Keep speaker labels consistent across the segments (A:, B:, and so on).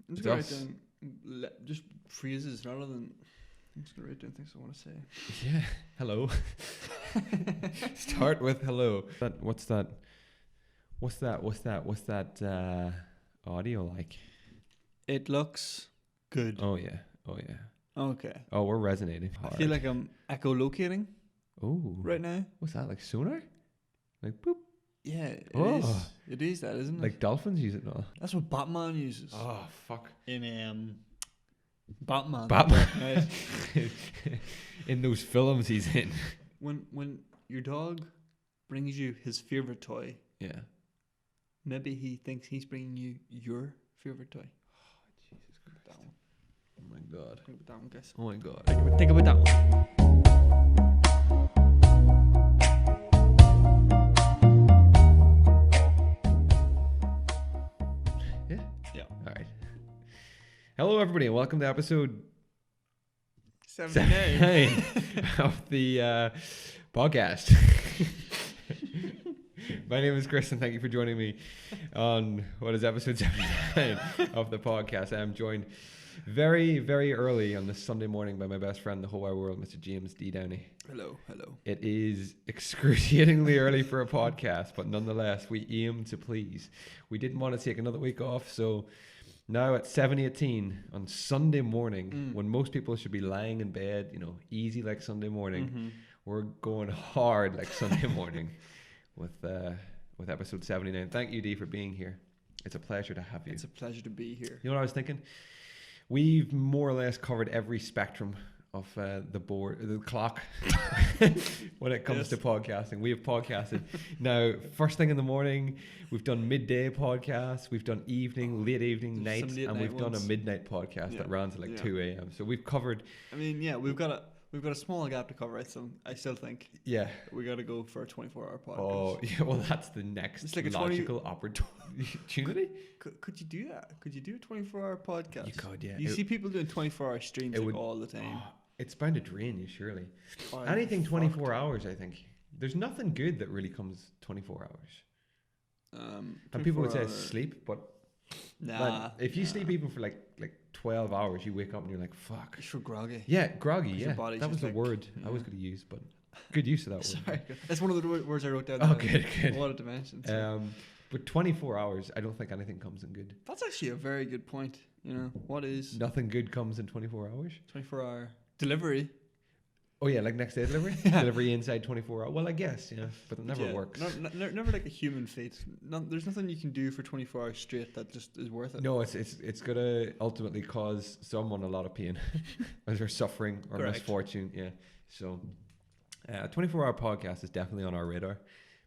A: I'm just gonna write down just phrases rather than. I'm just gonna write down things I want to say.
B: Yeah. Hello. Start with hello. What's that? Audio like?
A: It looks good.
B: Oh yeah.
A: Okay.
B: Oh, we're resonating hard.
A: I feel like I'm echolocating
B: Oh.
A: right now.
B: What's that, like sonar? Like boop.
A: Yeah, it
B: Oh.
A: is. It is that, isn't it?
B: Like dolphins use it now.
A: That's what Batman uses.
B: Oh fuck.
A: In Batman.
B: Batman. In those films he's in.
A: When your dog brings you his favorite toy,
B: Yeah.
A: maybe he thinks he's bringing you your favorite toy.
B: Oh Jesus Christ. That one. Oh my god.
A: Think about that one, guys.
B: Oh my god.
A: Think about that one. Yeah.
B: All right. Hello, everybody, and welcome to episode
A: 79
B: of the podcast. My name is Chris, and thank you for joining me on what is episode 79 of the podcast. I am joined very, very early on this Sunday morning by my best friend in the whole wide world, Mr. James D. Downey.
A: Hello.
B: It is excruciatingly early for a podcast, but nonetheless, we aim to please. We didn't want to take another week off, so now at 7:18 on Sunday morning, when most people should be lying in bed, easy like Sunday morning, we're going hard like Sunday morning with episode 79. Thank you, Dee, for being here. It's a pleasure to have you.
A: It's a pleasure to be here.
B: You know what I was thinking? We've more or less covered every spectrum of the clock when it comes to podcasting. We have podcasted now first thing in the morning, we've done midday podcasts, we've done evening, late evening, night, and we've done a midnight podcast that runs at like 2 a.m. So we've covered.
A: I mean, yeah, we've got a small gap to cover. I still think.
B: Yeah.
A: We got to go for a 24-hour podcast.
B: Oh, yeah. Well, that's the next
A: like
B: logical opportunity.
A: Could you do that? Could you do a 24-hour podcast?
B: You could, yeah.
A: You see people doing 24-hour streams all the time.
B: Oh, it's bound to drain you, surely. Anything 24 hours, I think. There's nothing good that really comes 24 hours. And people would say sleep, but if you sleep even for like 12 hours, you wake up and you're like, fuck.
A: You're groggy.
B: Yeah, groggy, yeah.
A: That
B: was the word I was going to use, but good use of that word.
A: Sorry. That's one of the words I wrote down.
B: Oh, good.
A: A lot of dimensions.
B: But 24 hours, I don't think anything comes in good.
A: That's actually a very good point. What is...
B: Nothing good comes in 24 hours?
A: 24-hour delivery.
B: Oh, yeah, like next day delivery? Delivery inside 24 hours? Well, I guess, but it never works.
A: Never like a human feat. There's nothing you can do for 24 hours straight that just is worth it.
B: No, it's going to ultimately cause someone a lot of pain as they're suffering or misfortune. Yeah. So, 24-hour podcast is definitely on our radar.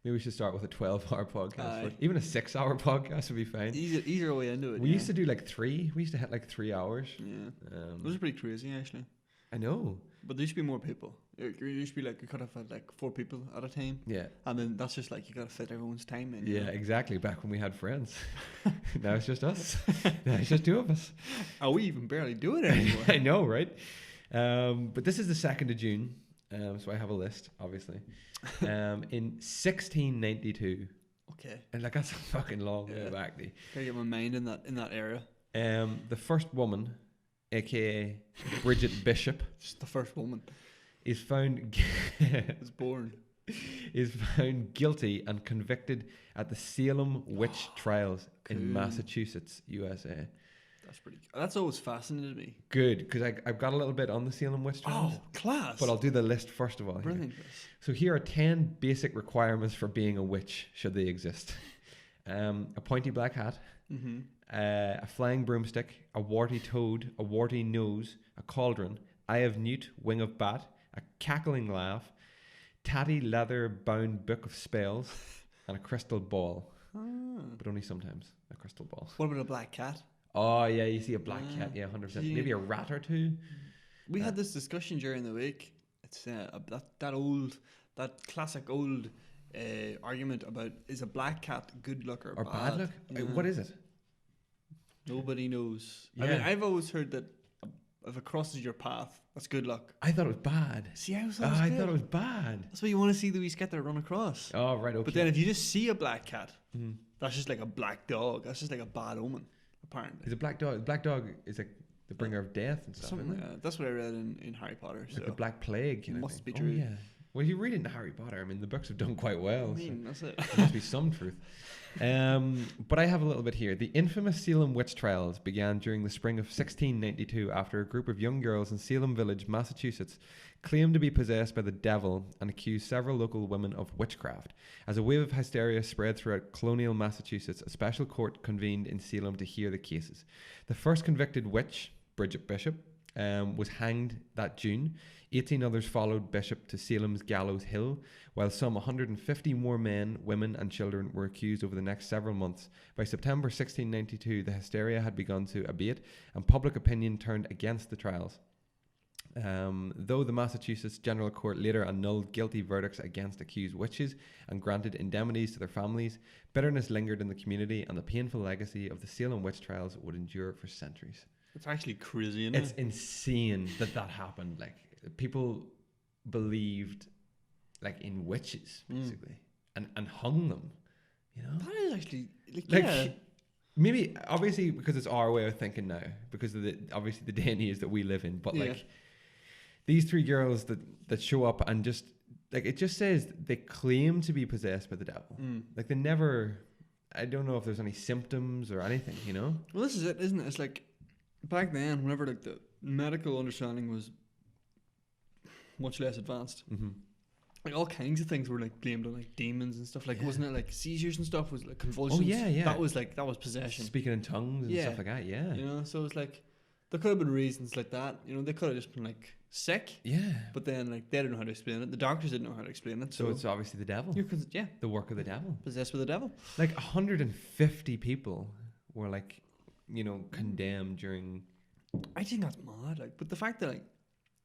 B: Maybe we should start with a 12-hour podcast. Even a 6-hour podcast would be fine.
A: Easier way into it.
B: We used to do like 3. We used to hit like 3 hours.
A: Yeah. Those are pretty crazy, actually.
B: I know.
A: But there used to be more people. It used to be like you could have had like 4 people at a time.
B: Yeah.
A: And then that's just like you got to fit everyone's time in.
B: Yeah, exactly. Back when we had friends. Now it's just us. Now it's just 2 of us.
A: Oh, we even barely do it anymore.
B: I know, right? But this is the 2nd of June. So I have a list, obviously. In 1692.
A: Okay.
B: And like that's a fucking long way back.
A: Gotta get my mind in that era.
B: The first woman, aka Bridget Bishop,
A: just the first woman,
B: is found
A: was born.
B: Is found guilty and convicted at the Salem Witch Trials in Massachusetts, USA.
A: That's always fascinated me.
B: Good, because I've got a little bit on the Salem Witch Trials.
A: Oh, class!
B: But I'll do the list first of all.
A: Brilliant.
B: So here are 10 basic requirements for being a witch, should they exist. A pointy black hat, a flying broomstick, a warty toad, a warty nose, a cauldron, eye of newt, wing of bat, a cackling laugh, tatty leather-bound book of spells, and a crystal ball. But only sometimes, a crystal ball.
A: What about a black cat?
B: Oh, yeah, you see a black cat, 100%. Maybe a rat or 2.
A: We had this discussion during the week. It's that classic old argument about is a black cat good luck or
B: bad luck?
A: Yeah.
B: What is it?
A: Nobody knows.
B: Yeah.
A: I mean, I've always heard that if it crosses your path, that's good luck.
B: I thought it was bad.
A: See, I
B: thought it was bad.
A: That's why you want to see the wee scat that run across.
B: Oh, right, okay.
A: But then if you just see a black cat, that's just like a black dog. That's just like a bad omen. A apparently.
B: He's a black dog. The black dog is like the bringer of death and stuff.
A: Something
B: Isn't
A: like
B: it?
A: that. That's what I read in Harry Potter.
B: Like
A: So
B: the Black Plague. Kind
A: must
B: of
A: be
B: thing.
A: true.
B: Oh, yeah. Well, you read it in Harry Potter. I mean, the books have done quite well.
A: I mean, that's it.
B: There must be some truth. But I have a little bit here. The infamous Salem Witch Trials began during the spring of 1692 after a group of young girls in Salem Village, Massachusetts, claimed to be possessed by the devil and accused several local women of witchcraft. As a wave of hysteria spread throughout colonial Massachusetts, a special court convened in Salem to hear the cases. The first convicted witch, Bridget Bishop, was hanged that June. 18 others followed Bishop to Salem's Gallows Hill, while some 150 more men, women and children were accused over the next several months. By September 1692, the hysteria had begun to abate and public opinion turned against the trials. Though the Massachusetts General Court later annulled guilty verdicts against accused witches and granted indemnities to their families, bitterness lingered in the community and the painful legacy of the Salem Witch Trials would endure for centuries.
A: It's actually crazy, isn't
B: It's
A: it?
B: insane that happened. Like, people believed like in witches basically and hung them, you know.
A: That is actually
B: Like,
A: yeah.
B: maybe obviously because it's our way of thinking now, because of the obviously the day and age that we live in, but
A: Yeah.
B: like these three girls that show up and just like, it just says they claim to be possessed by the devil. Like, they never, I don't know if there's any symptoms or anything, you know.
A: Well, this is it, isn't it? It's like back then, whenever like the medical understanding was much less advanced, like all kinds of things were like blamed on like demons and stuff. Like, wasn't it like seizures and stuff? Was like convulsions?
B: Oh yeah.
A: That was possession.
B: Speaking in tongues and
A: Yeah.
B: stuff like that. Yeah.
A: You know, so it's like there could have been reasons like that. You know, they could have just been like sick,
B: Yeah.
A: but then like they didn't know how to explain it. The doctors didn't know how to explain it.
B: So
A: So
B: it's obviously the devil.
A: you're
B: The work of the devil.
A: possessed with the devil.
B: Like 150 people were like, you know, condemned during.
A: I think that's mad. Like, but the fact that like,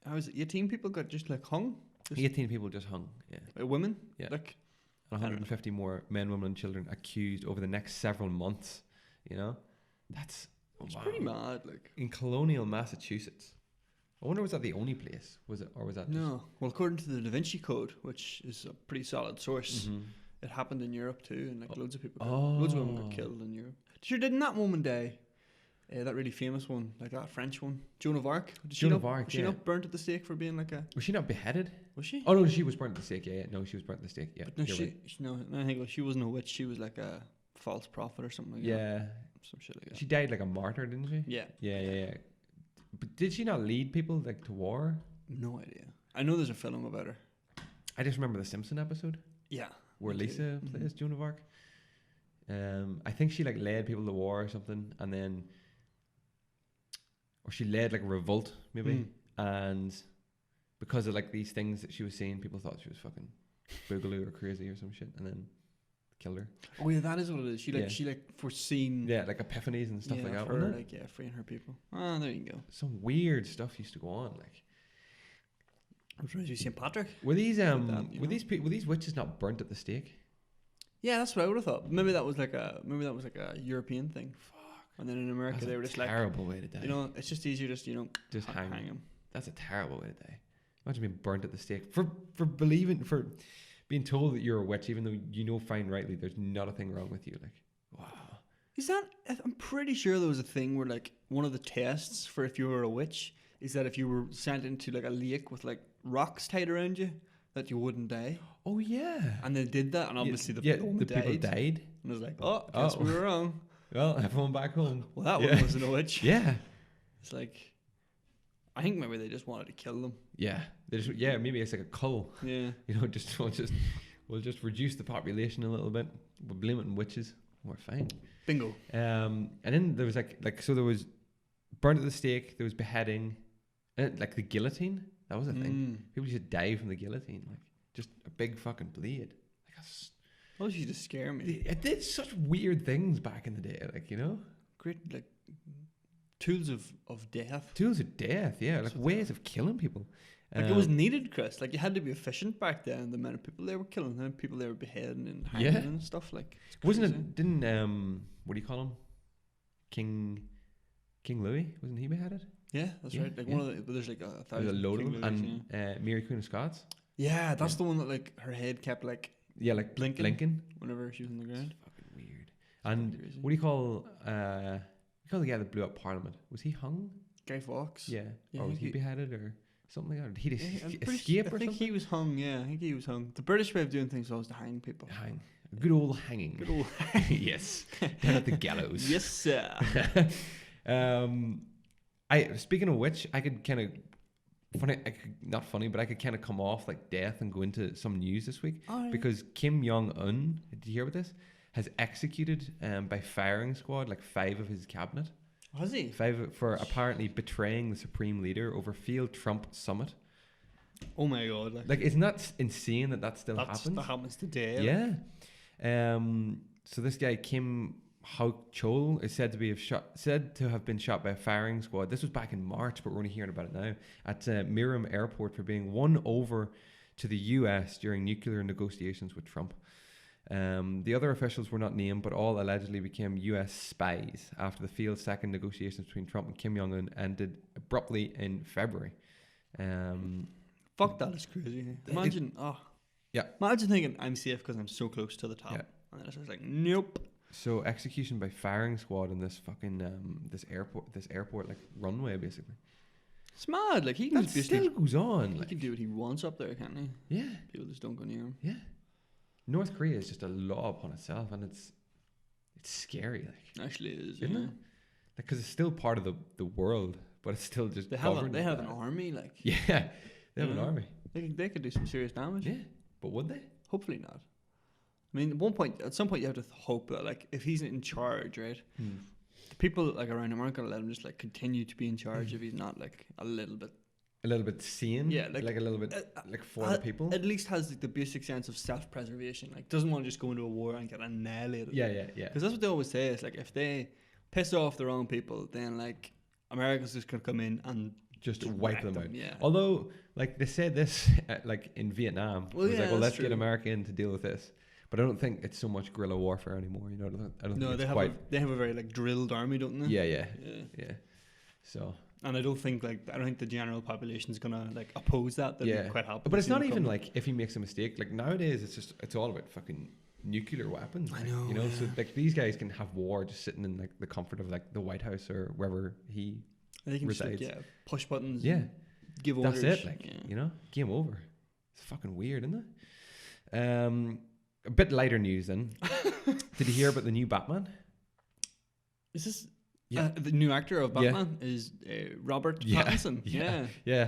A: how is it? 18 people got just like hung. Just
B: 18 people just hung. Yeah.
A: Women.
B: Yeah.
A: Like,
B: 150 more men, women, and children accused over the next several months. You know, that's
A: it's
B: wow.
A: pretty mad. Like,
B: In colonial Massachusetts. I wonder, was that the only place? Was it, or was that?
A: no. Well, according to the Da Vinci Code, which is a pretty solid source, it happened in Europe too, and like loads of people, loads of women got killed in Europe. Didn't that woman die? That really famous one, like that French one, Joan of Arc.
B: Joan of Arc,
A: Was she
B: yeah.
A: not burnt at the stake for being like a?
B: Was she not beheaded?
A: Was she?
B: Oh no, she was burnt at the stake. Yeah. No, she was burnt at the stake. Yeah.
A: But no,
B: you're right.
A: no, I think she wasn't a witch. She was like a false prophet or something like that.
B: Yeah.
A: Some shit like that.
B: She died like a martyr, didn't she?
A: Yeah.
B: Yeah. But did she not lead people like to war?
A: No idea. I know there's a film about her.
B: I just remember the Simpson episode
A: Yeah.
B: where
A: me too.
B: Lisa plays Joan of Arc. I think she like led people to war or something, and then, or she led like a revolt maybe, and because of like these things that she was saying, people thought she was fucking boogaloo or crazy or some shit, and then killed her.
A: Oh yeah, that is what it is.
B: Yeah.
A: She foreseen.
B: Yeah, like epiphanies and stuff like that.
A: For
B: Wasn't it?
A: like freeing her people. Ah, there you go.
B: Some weird stuff used to go on. Like,
A: I'm trying to do St. Patrick.
B: were these
A: that, you
B: were
A: know?
B: were these witches not burnt at the stake?
A: Yeah, that's what I would have thought. Maybe that was like a European thing. Fuck. And then in America
B: That's
A: they
B: a
A: were just like,
B: terrible way to die.
A: you know, it's just easier just
B: Just hang
A: him.
B: That's a terrible way to die. Imagine being burnt at the stake for being told that you're a witch, even though you know fine rightly there's not a thing wrong with you. Like, wow.
A: Is that? I'm pretty sure there was a thing where like one of the tests for if you were a witch is that if you were sent into like a lake with like rocks tied around you, that you wouldn't die.
B: Oh yeah.
A: And they did that, and obviously the woman
B: the
A: died.
B: people died.
A: And it was like, oh, guess we were wrong.
B: Well, everyone back home.
A: Well, that
B: Yeah.
A: one wasn't a witch.
B: Yeah.
A: It's like, I think maybe they just wanted to kill them.
B: Yeah. Maybe it's like a cull.
A: Yeah.
B: You know, we'll just reduce the population a little bit. We'll blame it on witches. We're fine.
A: Bingo.
B: And then there was so there was burnt at the stake. There was beheading, and like the guillotine. That was a thing. People used to die from the guillotine, like just a big fucking blade. Like
A: Well, she just scare me.
B: it did such weird things back in the day, like, you know,
A: Great, like tools of death.
B: tools of death. Yeah, like ways of killing people.
A: Like it was needed, Chris. Like you had to be efficient back then. The amount of people they were killing, the amount of people they were beheading and hanging and stuff. Like,
B: wasn't it? Didn't what do you call him? King Louis, wasn't he beheaded?
A: Yeah, that's right. Like one of the, there's like a thousand.
B: There's a load of
A: King
B: them,
A: Louis,
B: and Mary Queen of Scots.
A: yeah, that's the one that like her head kept like
B: Like
A: blinking
B: blinking.
A: whenever she was on the ground.
B: Fucking weird. And
A: crazy.
B: what do you call call the guy that blew up Parliament? Was he hung?
A: Guy Fawkes.
B: Yeah.
A: Yeah,
B: Or
A: I
B: was
A: think
B: he beheaded or something like that? He'd
A: I'm pretty
B: escape
A: I
B: or
A: think
B: something?
A: he was hung. Yeah, I think he was hung. The British way of doing things was to hang people.
B: Hang. Good old hanging.
A: Good old.
B: Yes. Down at the gallows.
A: Yes, sir.
B: Speaking of which, I could kind of not funny, but I could kind of come off like death and go into some news this week because Kim Jong-un, did you hear about this? Has executed by firing squad like 5 of his cabinet.
A: Was he?
B: 5 for apparently betraying the supreme leader over failed Trump summit.
A: Oh my god!
B: Like, isn't that insane that still happens?
A: That happens today.
B: Yeah. So this guy Kim Chol is said to have been shot by a firing squad. This was back in March, but we're only hearing about it now at Miram Airport for being won over to the US during nuclear negotiations with Trump. The other officials were not named, but all allegedly became US spies after the failed second negotiations between Trump and Kim Jong-un ended abruptly in February.
A: Fuck, that is crazy. Imagine, imagine thinking I'm safe because I'm so close to the top, and then it's just like, nope.
B: So execution by firing squad in this fucking this airport like runway basically.
A: It's mad. Like, he can
B: that still goes on.
A: He can do what he wants up there, can't he?
B: Yeah.
A: People just don't go near him.
B: Yeah. North Korea is just a law upon itself, and it's scary. Like,
A: actually, it is,
B: isn't it? Because it's still part of the world, but it's still just
A: they have an army. Like,
B: yeah, they have an army.
A: They could do some serious damage.
B: Yeah, but would they?
A: Hopefully not. I mean, at some point, you have to hope that, like, if he's in charge, right, the people like around him aren't going to let him just like continue to be in charge if he's not like a little bit sane. Yeah, like a little bit like for the people. At least has like the basic sense of self-preservation. Like, doesn't want to just go into a war and get annihilated. Yeah. Because that's what they always say. It's like, if they piss off the wrong people, then like America's just going to come in and just wipe them out. Yeah. Although, like, they said this like in Vietnam. Well, it was like, let's get America in to deal with this. But I don't think it's so much guerrilla warfare anymore. You know, I don't think they have a very like drilled army, don't they? Yeah. So, and I don't think the general population is gonna like oppose that. They'll be quite happy. But it's not even like if he makes a mistake. Like, nowadays, it's all about fucking nuclear weapons. I know. You know, so like these guys can have war just sitting in like the comfort of like the White House or wherever he resides. Just, push buttons. Yeah. Give orders. That's it. Like, you know, game over. It's fucking weird, isn't it? A bit lighter news then. Did you hear about the new Batman? Is this the new actor of Batman is Robert Pattinson? Yeah.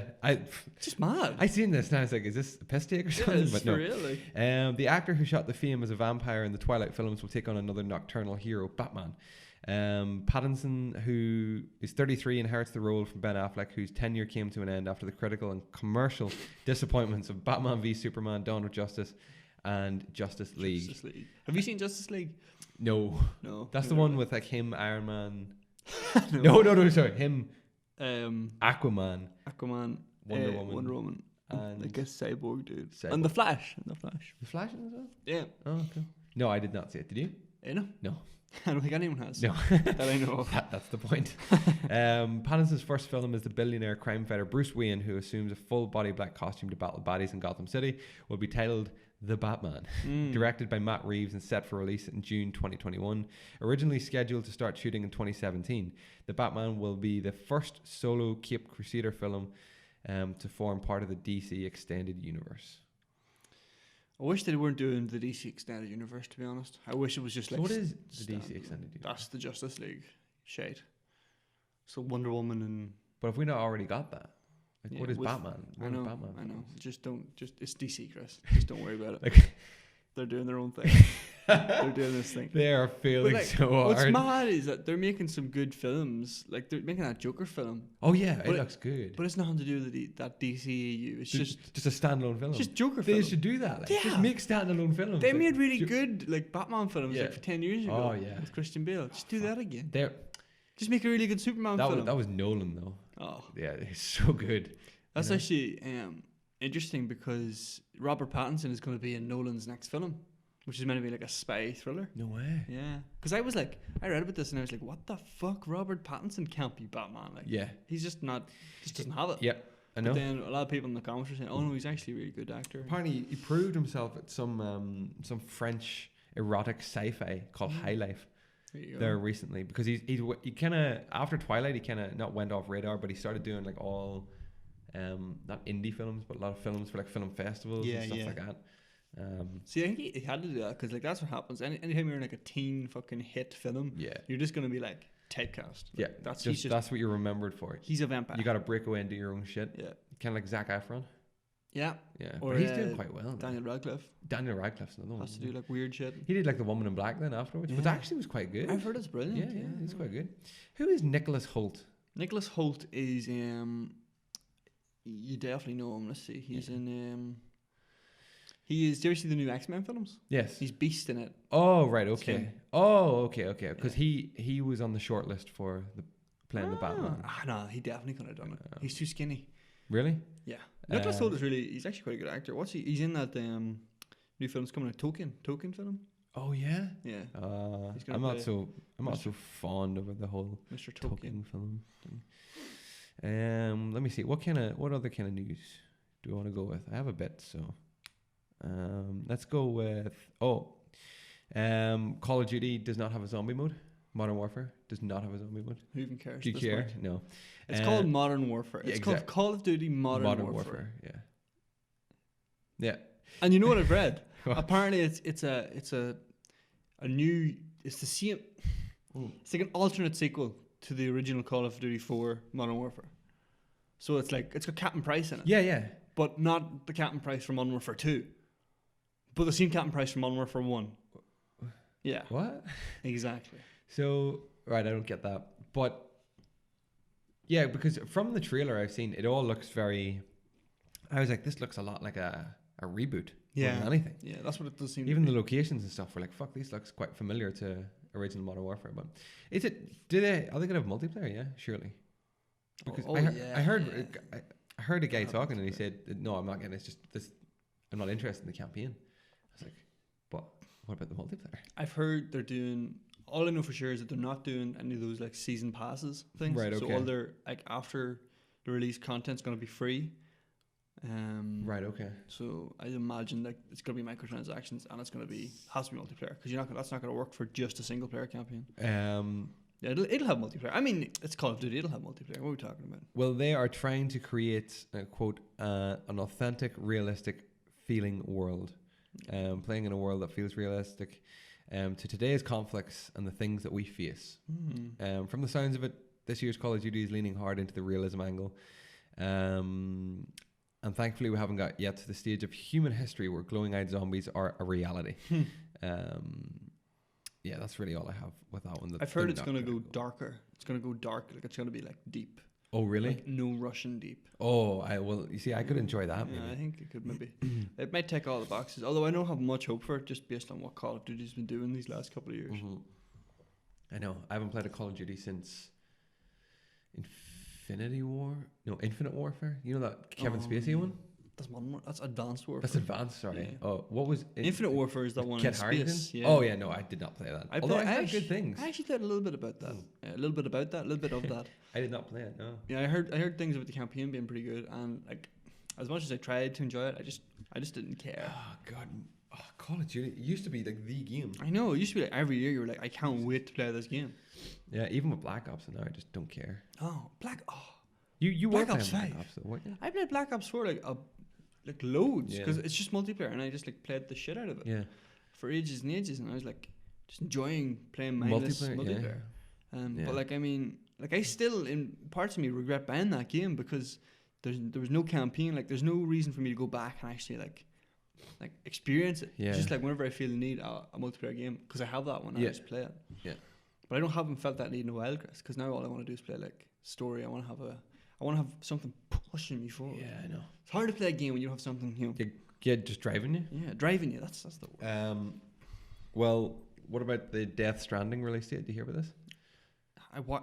A: Just mad. I seen this and I was like, is this a piss take or something? But no. Really. The actor who shot the fame as a vampire in the Twilight films will take on another nocturnal hero, Batman. Pattinson, who is 33, inherits the role from Ben Affleck, whose tenure came to an end after the critical and commercial disappointments of Batman v Superman: Dawn of Justice and Justice League. Have you seen Justice League? No. That's the one with like him, Iron Man. No, sorry, him, Aquaman, Wonder Woman, and like a cyborg dude, and the Flash. The Flash as well. Yeah. Oh, cool. No, I did not see it. Did you? No. I don't think anyone has. No. That I know of. That's the point. Pattinson's first film is the billionaire crime fighter Bruce Wayne, who assumes a full body black costume to battle baddies in Gotham City, will be titled The Batman. Directed by Matt Reeves and set for release in June 2021. Originally scheduled to start shooting in 2017, The Batman will be the first solo Cape Crusader film to form part of the DC Extended Universe. I wish they weren't doing the DC Extended Universe, to be honest. I wish it was just like... So what is the DC Extended Universe? That's the Justice League shade. So Wonder Woman and... But have we not already got that? Like, what is Batman? I know. It's DC, Chris. Just don't worry about it. They're doing their own thing. They're doing this thing. They are failing so hard. What's mad is that they're making some good films. Like, they're making that Joker film. Oh yeah, it looks good. But it's nothing to do with that DCEU. It's just a standalone film. It's just Joker film. They should do that. Like, just make standalone films. They made really good like Batman films like 10 years ago. Oh yeah, with Christian Bale. Just do that again. Just make a really good Superman film. That was Nolan though. Oh yeah, it's so good. That's actually interesting because Robert Pattinson is going to be in Nolan's next film, which is meant to be like a spy thriller. No way. Yeah. Because I read about this and I was like, what the fuck? Robert Pattinson can't be Batman. Like, yeah. He's just doesn't have it. Yeah, I know. But then a lot of people in the comments are saying, oh no, he's actually a really good actor. Apparently he proved himself at some French erotic sci-fi called High Life. There you go.
B: there recently because he kind of after Twilight he kind of not went off radar, but he started doing like all not indie films but a lot of films for like film festivals and stuff like that.
A: See, I think he had to do that because like that's what happens. Anytime you're in like a teen fucking hit film, you're just gonna be like typecast. Like, that's
B: what you're remembered for.
A: He's a vampire.
B: You got to break away and do your own shit.
A: Yeah,
B: kind of like Zac Efron.
A: Yeah,
B: or but he's doing quite well.
A: Daniel Radcliffe's another one. Has to do like weird shit.
B: He did like The Woman in Black then afterwards, which actually was quite good.
A: I've heard it's brilliant.
B: Yeah, he's quite good. Who is Nicholas Hoult?
A: Nicholas Hoult is you definitely know him. Let's see, he's in he is. Do you ever see the new X-Men films?
B: Yes,
A: he's Beast in it.
B: Oh right, okay. Okay. Because he was on the short list for playing the Batman.
A: No, he definitely could have done it. He's too skinny.
B: Really?
A: Yeah. Nicholas Hoult is he's actually quite a good actor. He's in that new film's coming out, Token film.
B: Oh yeah?
A: Yeah.
B: I'm not so fond of the whole
A: Mr.
B: Token film thing. Let me see. What other kind of news do I want to go with? I have a bit, so let's go with Call of Duty does not have a zombie mode. Modern Warfare does not have a zombie mode.
A: Who even cares?
B: Do you care? No.
A: It's called Modern Warfare. It's called Call of Duty Modern Warfare.
B: Yeah.
A: And you know what I've read? Apparently, it's the same. It's like an alternate sequel to the original Call of Duty 4 Modern Warfare. So it's got Captain Price in it.
B: Yeah.
A: But not the Captain Price from Modern Warfare 2. But the same Captain Price from Modern Warfare 1. Yeah.
B: What?
A: Exactly.
B: So, right, I don't get that. But, yeah, because from the trailer I've seen, it all looks very... I was like, this looks a lot like a reboot more than anything.
A: Yeah, that's what it does seem
B: Even the locations and stuff were like, fuck, these looks quite familiar to original Modern Warfare. But are they going to have multiplayer? Yeah, surely. Because I heard a guy talking and he said, no, I'm not getting it. It's just this. I'm not interested in the campaign. I was like, but what about the multiplayer?
A: I've heard they're doing... All I know for sure is that they're not doing any of those like season passes things.
B: Right, okay.
A: So all their after the release content's going to be free.
B: Right, okay.
A: So I imagine like it's going to be microtransactions and it's going to has to be multiplayer because that's not going to work for just a single player campaign. Yeah, it'll have multiplayer. I mean, it's Call of Duty. It'll have multiplayer. What are we talking about?
B: Well, they are trying to create quote an authentic, realistic feeling world. Playing in a world that feels realistic. To today's conflicts and the things that we face. From the sounds of it, this year's Call of Duty is leaning hard into the realism angle. And thankfully we haven't got yet to the stage of human history where glowing-eyed zombies are a reality. Yeah, that's really all I have with that one.
A: I've heard it's going to go darker. It's going to go dark. Like it's going to be like deep.
B: Oh, really?
A: Like no Russian deep.
B: Oh, you see, I could enjoy that.
A: Yeah,
B: maybe.
A: I think it could maybe. It might take all the boxes. Although I don't have much hope for it, just based on what Call of Duty's been doing these last couple of years.
B: I know. I haven't played a Call of Duty since Infinite Warfare. You know that Kevin Spacey one?
A: That's Advanced Warfare.
B: That's Advanced, sorry.
A: Yeah.
B: Oh, what was...
A: Infinite Warfare is that one
B: Kit
A: in
B: Harington?
A: space. Yeah.
B: Oh, yeah, no, I did not play that. I heard good things.
A: I actually played a little bit about that. Yeah, a little bit about that, a little bit of that.
B: I did not play it, no.
A: Yeah, I heard things about the campaign being pretty good, and like as much as I tried to enjoy it, I just didn't care.
B: Oh, God. Call of Duty, it used to be like the game.
A: I know, it used to be like every year you were like, I can't wait to play this game.
B: Yeah, even with Black Ops, and now I just don't care. You
A: Black
B: were
A: Ops
B: playing
A: 5.
B: Black Ops, though, weren't you?
A: I played Black Ops 4 like loads because it's just multiplayer, and I just like played the shit out of it for ages and ages, and I was like just enjoying playing mindless multiplayer. But like I mean, like I still in parts of me regret buying that game because there was no campaign. Like there's no reason for me to go back and actually like experience it.
B: Yeah.
A: Just like whenever I feel the need a multiplayer game because I have that one, I just play it.
B: Yeah.
A: But I haven't felt that need in a while, Chris, because now all I want to do is play like story. I want to have something pushing me forward.
B: Yeah, I know.
A: It's hard to play a game when you don't have something,
B: just driving you.
A: Yeah, driving you. That's the word.
B: Well, what about the Death Stranding release date? Did you hear about this?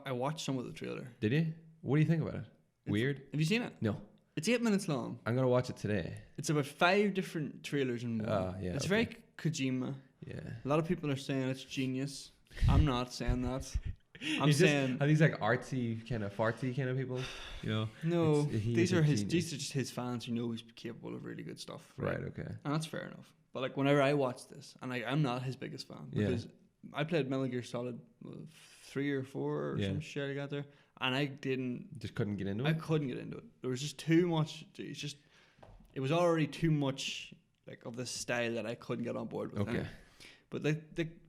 A: I watched some of the trailer.
B: Did you? What do you think about it? Weird?
A: Have you seen it?
B: No.
A: It's 8 minutes long.
B: I'm gonna watch it today.
A: It's about 5 different trailers in one.
B: Yeah.
A: It's very Kojima.
B: Yeah.
A: A lot of people are saying it's genius. I'm not saying that. I'm saying
B: are these like artsy kind of fartsy kind of people? You know?
A: No, these are just his fans who know he's capable of really good stuff.
B: Right. Okay.
A: And that's fair enough. But like whenever I watch this, and I'm not his biggest fan because I played Metal Gear Solid 3 or 4 or
B: Yeah.
A: some shit I got there, and I didn't.
B: Just couldn't get into
A: I
B: it.
A: couldn't get into it. There was just too much. It was already too much like of the style that I couldn't get on board with.
B: Okay.
A: But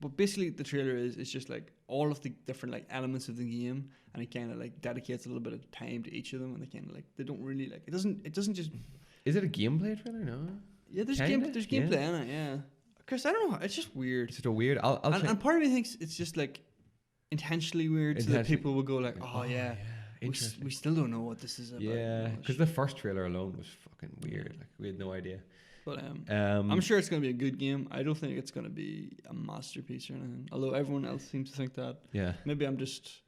A: but basically the trailer is just like all of the different like elements of the game, and it kind of like dedicates a little bit of time to each of them, and they kind of like they don't really like it doesn't just.
B: Is it a gameplay trailer? No.
A: Yeah, there's
B: Kinda?
A: gameplay in it. Yeah, Chris, I don't know. It's just weird.
B: It's just a weird. I'll check.
A: And part of me thinks it's just like intentionally weird, so that people will go like, oh yeah.
B: Interesting.
A: We still don't know what this is about.
B: Yeah, because the first trailer alone was fucking weird. Like we had no idea.
A: But I'm sure it's going to be a good game. I don't think it's going to be a masterpiece or anything. Although everyone else seems to think that.
B: Yeah.
A: Maybe I'm just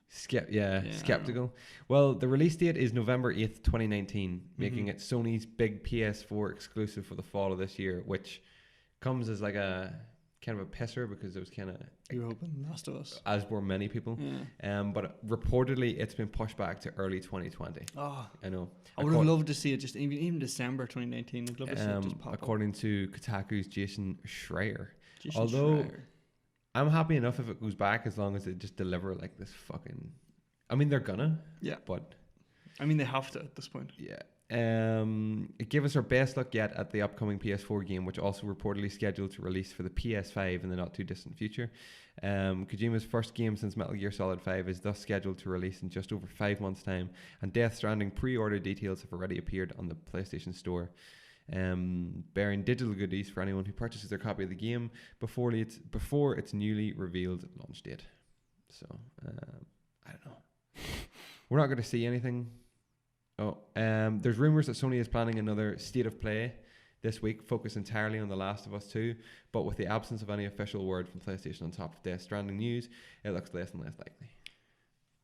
B: skeptical. Well, the release date is November 8th, 2019, making it Sony's big PS4 exclusive for the fall of this year, which comes as like a kind of a pisser because it was kind of.
A: You were hoping Last of Us.
B: As were many people.
A: Yeah.
B: But reportedly it's been pushed back to early 2020.
A: Oh,
B: I know.
A: I would have loved to see it just even December 2019. I'd love to see it just pop
B: according to Kotaku's Jason Schreier.
A: Jason
B: Although
A: Schreier.
B: I'm happy enough if it goes back as long as they just deliver like this fucking. I mean, they're gonna.
A: Yeah.
B: But.
A: I mean, they have to at this point.
B: Yeah. It gave us our best look yet at the upcoming PS4 game, which also reportedly scheduled to release for the PS5 in the not too distant future. Kojima's first game since Metal Gear Solid 5 is thus scheduled to release in just over 5 months' time, and Death Stranding pre-order details have already appeared on the PlayStation Store, bearing digital goodies for anyone who purchases their copy of the game before its newly revealed launch date. So, I don't know. We're not going to see anything. There's rumors that Sony is planning another State of Play this week, focused entirely on The Last of Us 2, but with the absence of any official word from PlayStation on top of Death Stranding news, it looks less and less likely.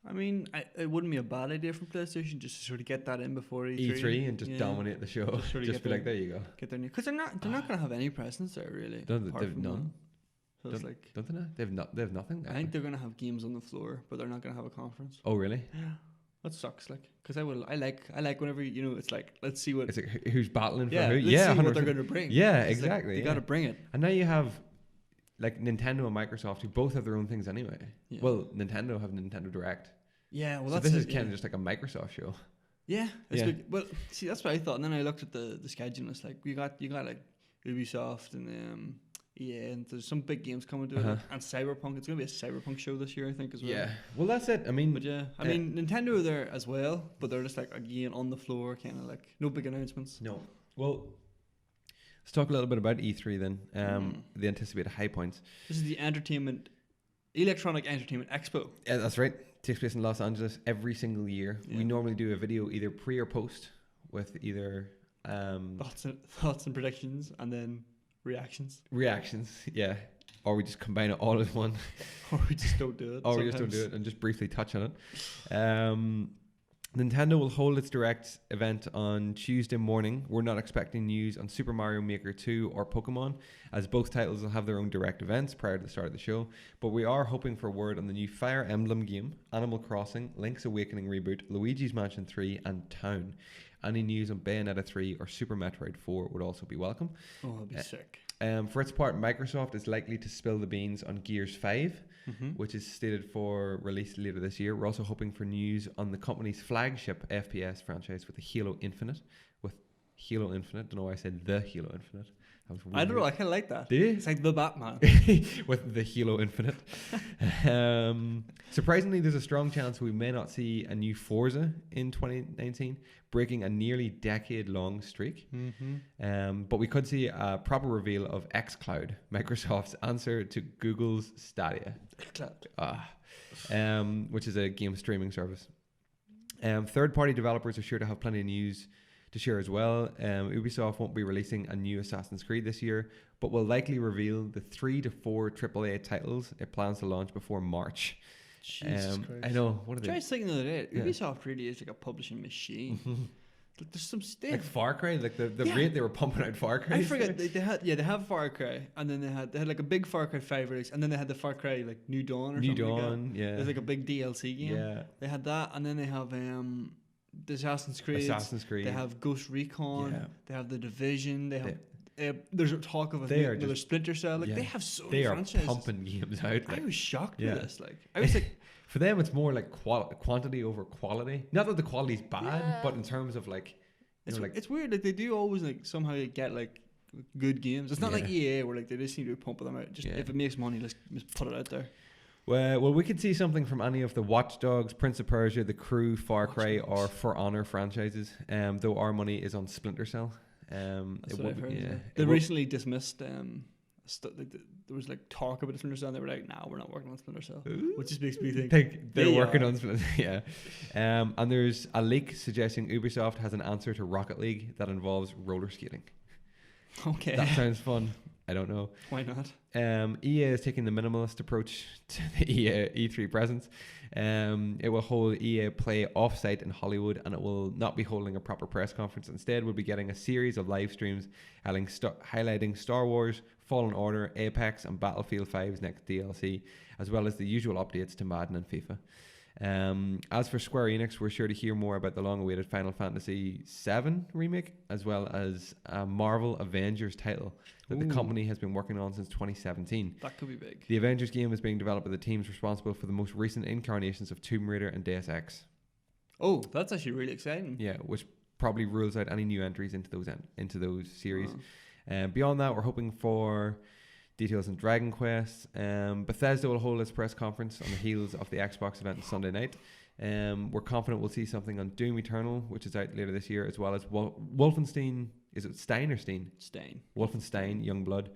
A: I mean, it wouldn't be a bad idea from PlayStation just to sort of get that in before E3.
B: And just dominate the show. Just be like, there you go.
A: Get their new, because they're not going to have any presence there really.
B: They've none.
A: So it's like,
B: don't they? They have nothing.
A: I think they're going to have games on the floor, but they're not going to have a conference.
B: Oh really?
A: Yeah. That sucks, like, because I like whenever it's like, let's see what
B: it's like who's battling for who.
A: Let's see what they're going to bring.
B: Yeah,
A: it's
B: exactly.
A: Like, they got to bring it.
B: And now you have like Nintendo and Microsoft, who both have their own things anyway. Yeah. Well, Nintendo have Nintendo Direct.
A: Yeah, well,
B: so this is kind of just like a Microsoft show.
A: Yeah, well, see, that's what I thought, and then I looked at the schedule, and it's like you got like Ubisoft and EA, and there's some big games coming to it, and Cyberpunk. It's going to be a Cyberpunk show this year, I think, as well.
B: Yeah, well, that's it. I mean,
A: but I mean, Nintendo are there as well, but they're just like again on the floor, kind of like no big announcements.
B: No. Well, let's talk a little bit about E3 then. The anticipated high points.
A: This is the Electronic Entertainment Expo.
B: Yeah, that's right. Takes place in Los Angeles every single year. Yeah. We normally do a video either pre or post with either
A: thoughts and predictions, and then reactions,
B: yeah, or we just combine it all as one,
A: or we just don't do it,
B: and just briefly touch on it. Nintendo will hold its Direct event on Tuesday morning. We're not expecting news on Super Mario Maker 2 or Pokemon, as both titles will have their own Direct events prior to the start of the show, but we are hoping for word on the new Fire Emblem game, Animal Crossing, Link's Awakening reboot, Luigi's Mansion 3 and Town. Any news on Bayonetta 3 or Super Metroid 4 would also be welcome.
A: Oh, that'd be sick.
B: For its part, Microsoft is likely to spill the beans on Gears 5, which is slated for release later this year. We're also hoping for news on the company's flagship FPS franchise with Halo Infinite. Don't know why I said the Halo Infinite.
A: I don't know, I kind of like that.
B: Do you?
A: It's like the Batman.
B: With the Halo Infinite. Surprisingly, there's a strong chance we may not see a new Forza in 2019, breaking a nearly decade-long streak. But we could see a proper reveal of xCloud, Microsoft's answer to Google's Stadia, which is a game streaming service. Third-party developers are sure to have plenty of news to share as well. Ubisoft won't be releasing a new Assassin's Creed this year, but will likely reveal the 3 to 4 AAA titles it plans to launch before March.
A: Jesus Christ.
B: I know. What are they?
A: I was thinking the other day, Ubisoft really is like a publishing machine. Like there's some stuff.
B: Like Far Cry, like the rate they were pumping out Far Cry.
A: I forget they have Far Cry, and then they had like a big Far Cry 5 release, and then they had the Far Cry like New Dawn or something like that.
B: Yeah.
A: There's like a big DLC game.
B: Yeah.
A: They had that, and then they have the Assassin's Creed. They have Ghost Recon. Yeah. They have The Division. They have There's a talk of another Splinter Cell. Like they have so many franchises.
B: They are pumping games out. Like,
A: I was shocked with this. Like I was like,
B: for them it's more like quantity over quality. Not that the quality's bad, but in terms of like,
A: it's weird. Like they do always like somehow get like good games. It's not like EA where like they just seem to be pumping them out. Just if it makes money, let's just put it out there.
B: Well, we could see something from any of the Watch Dogs, Prince of Persia, The Crew, Far Cry, or For Honor franchises. Though our money is on Splinter Cell.
A: That's what I've heard. They recently dismissed. There was like talk about Splinter Cell, and they were like, "Nah, we're not working on Splinter Cell," which just makes me think
B: they're working on Splinter. Yeah. And there's a leak suggesting Ubisoft has an answer to Rocket League that involves roller skating.
A: Okay,
B: that sounds fun. I don't know.
A: Why not?
B: EA is taking the minimalist approach to the EA E3 presence. It will hold EA Play off-site in Hollywood, and it will not be holding a proper press conference. Instead, we'll be getting a series of live streams highlighting Star Wars, Fallen Order, Apex, and Battlefield 5's next DLC, as well as the usual updates to Madden and FIFA. As for Square Enix, we're sure to hear more about the long-awaited Final Fantasy VII remake, as well as a Marvel Avengers title that the company has been working on since 2017.
A: That could be big.
B: The Avengers game is being developed by the teams responsible for the most recent incarnations of Tomb Raider and Deus Ex.
A: Oh, that's actually really exciting.
B: Yeah, which probably rules out any new entries into those series. Beyond that, we're hoping for details on Dragon Quest. Bethesda will hold its press conference on the heels of the Xbox event on Sunday night. We're confident we'll see something on Doom Eternal, which is out later this year, as well as Wolfenstein. Is it Stein or Steen?
A: Stein.
B: Wolfenstein Youngblood,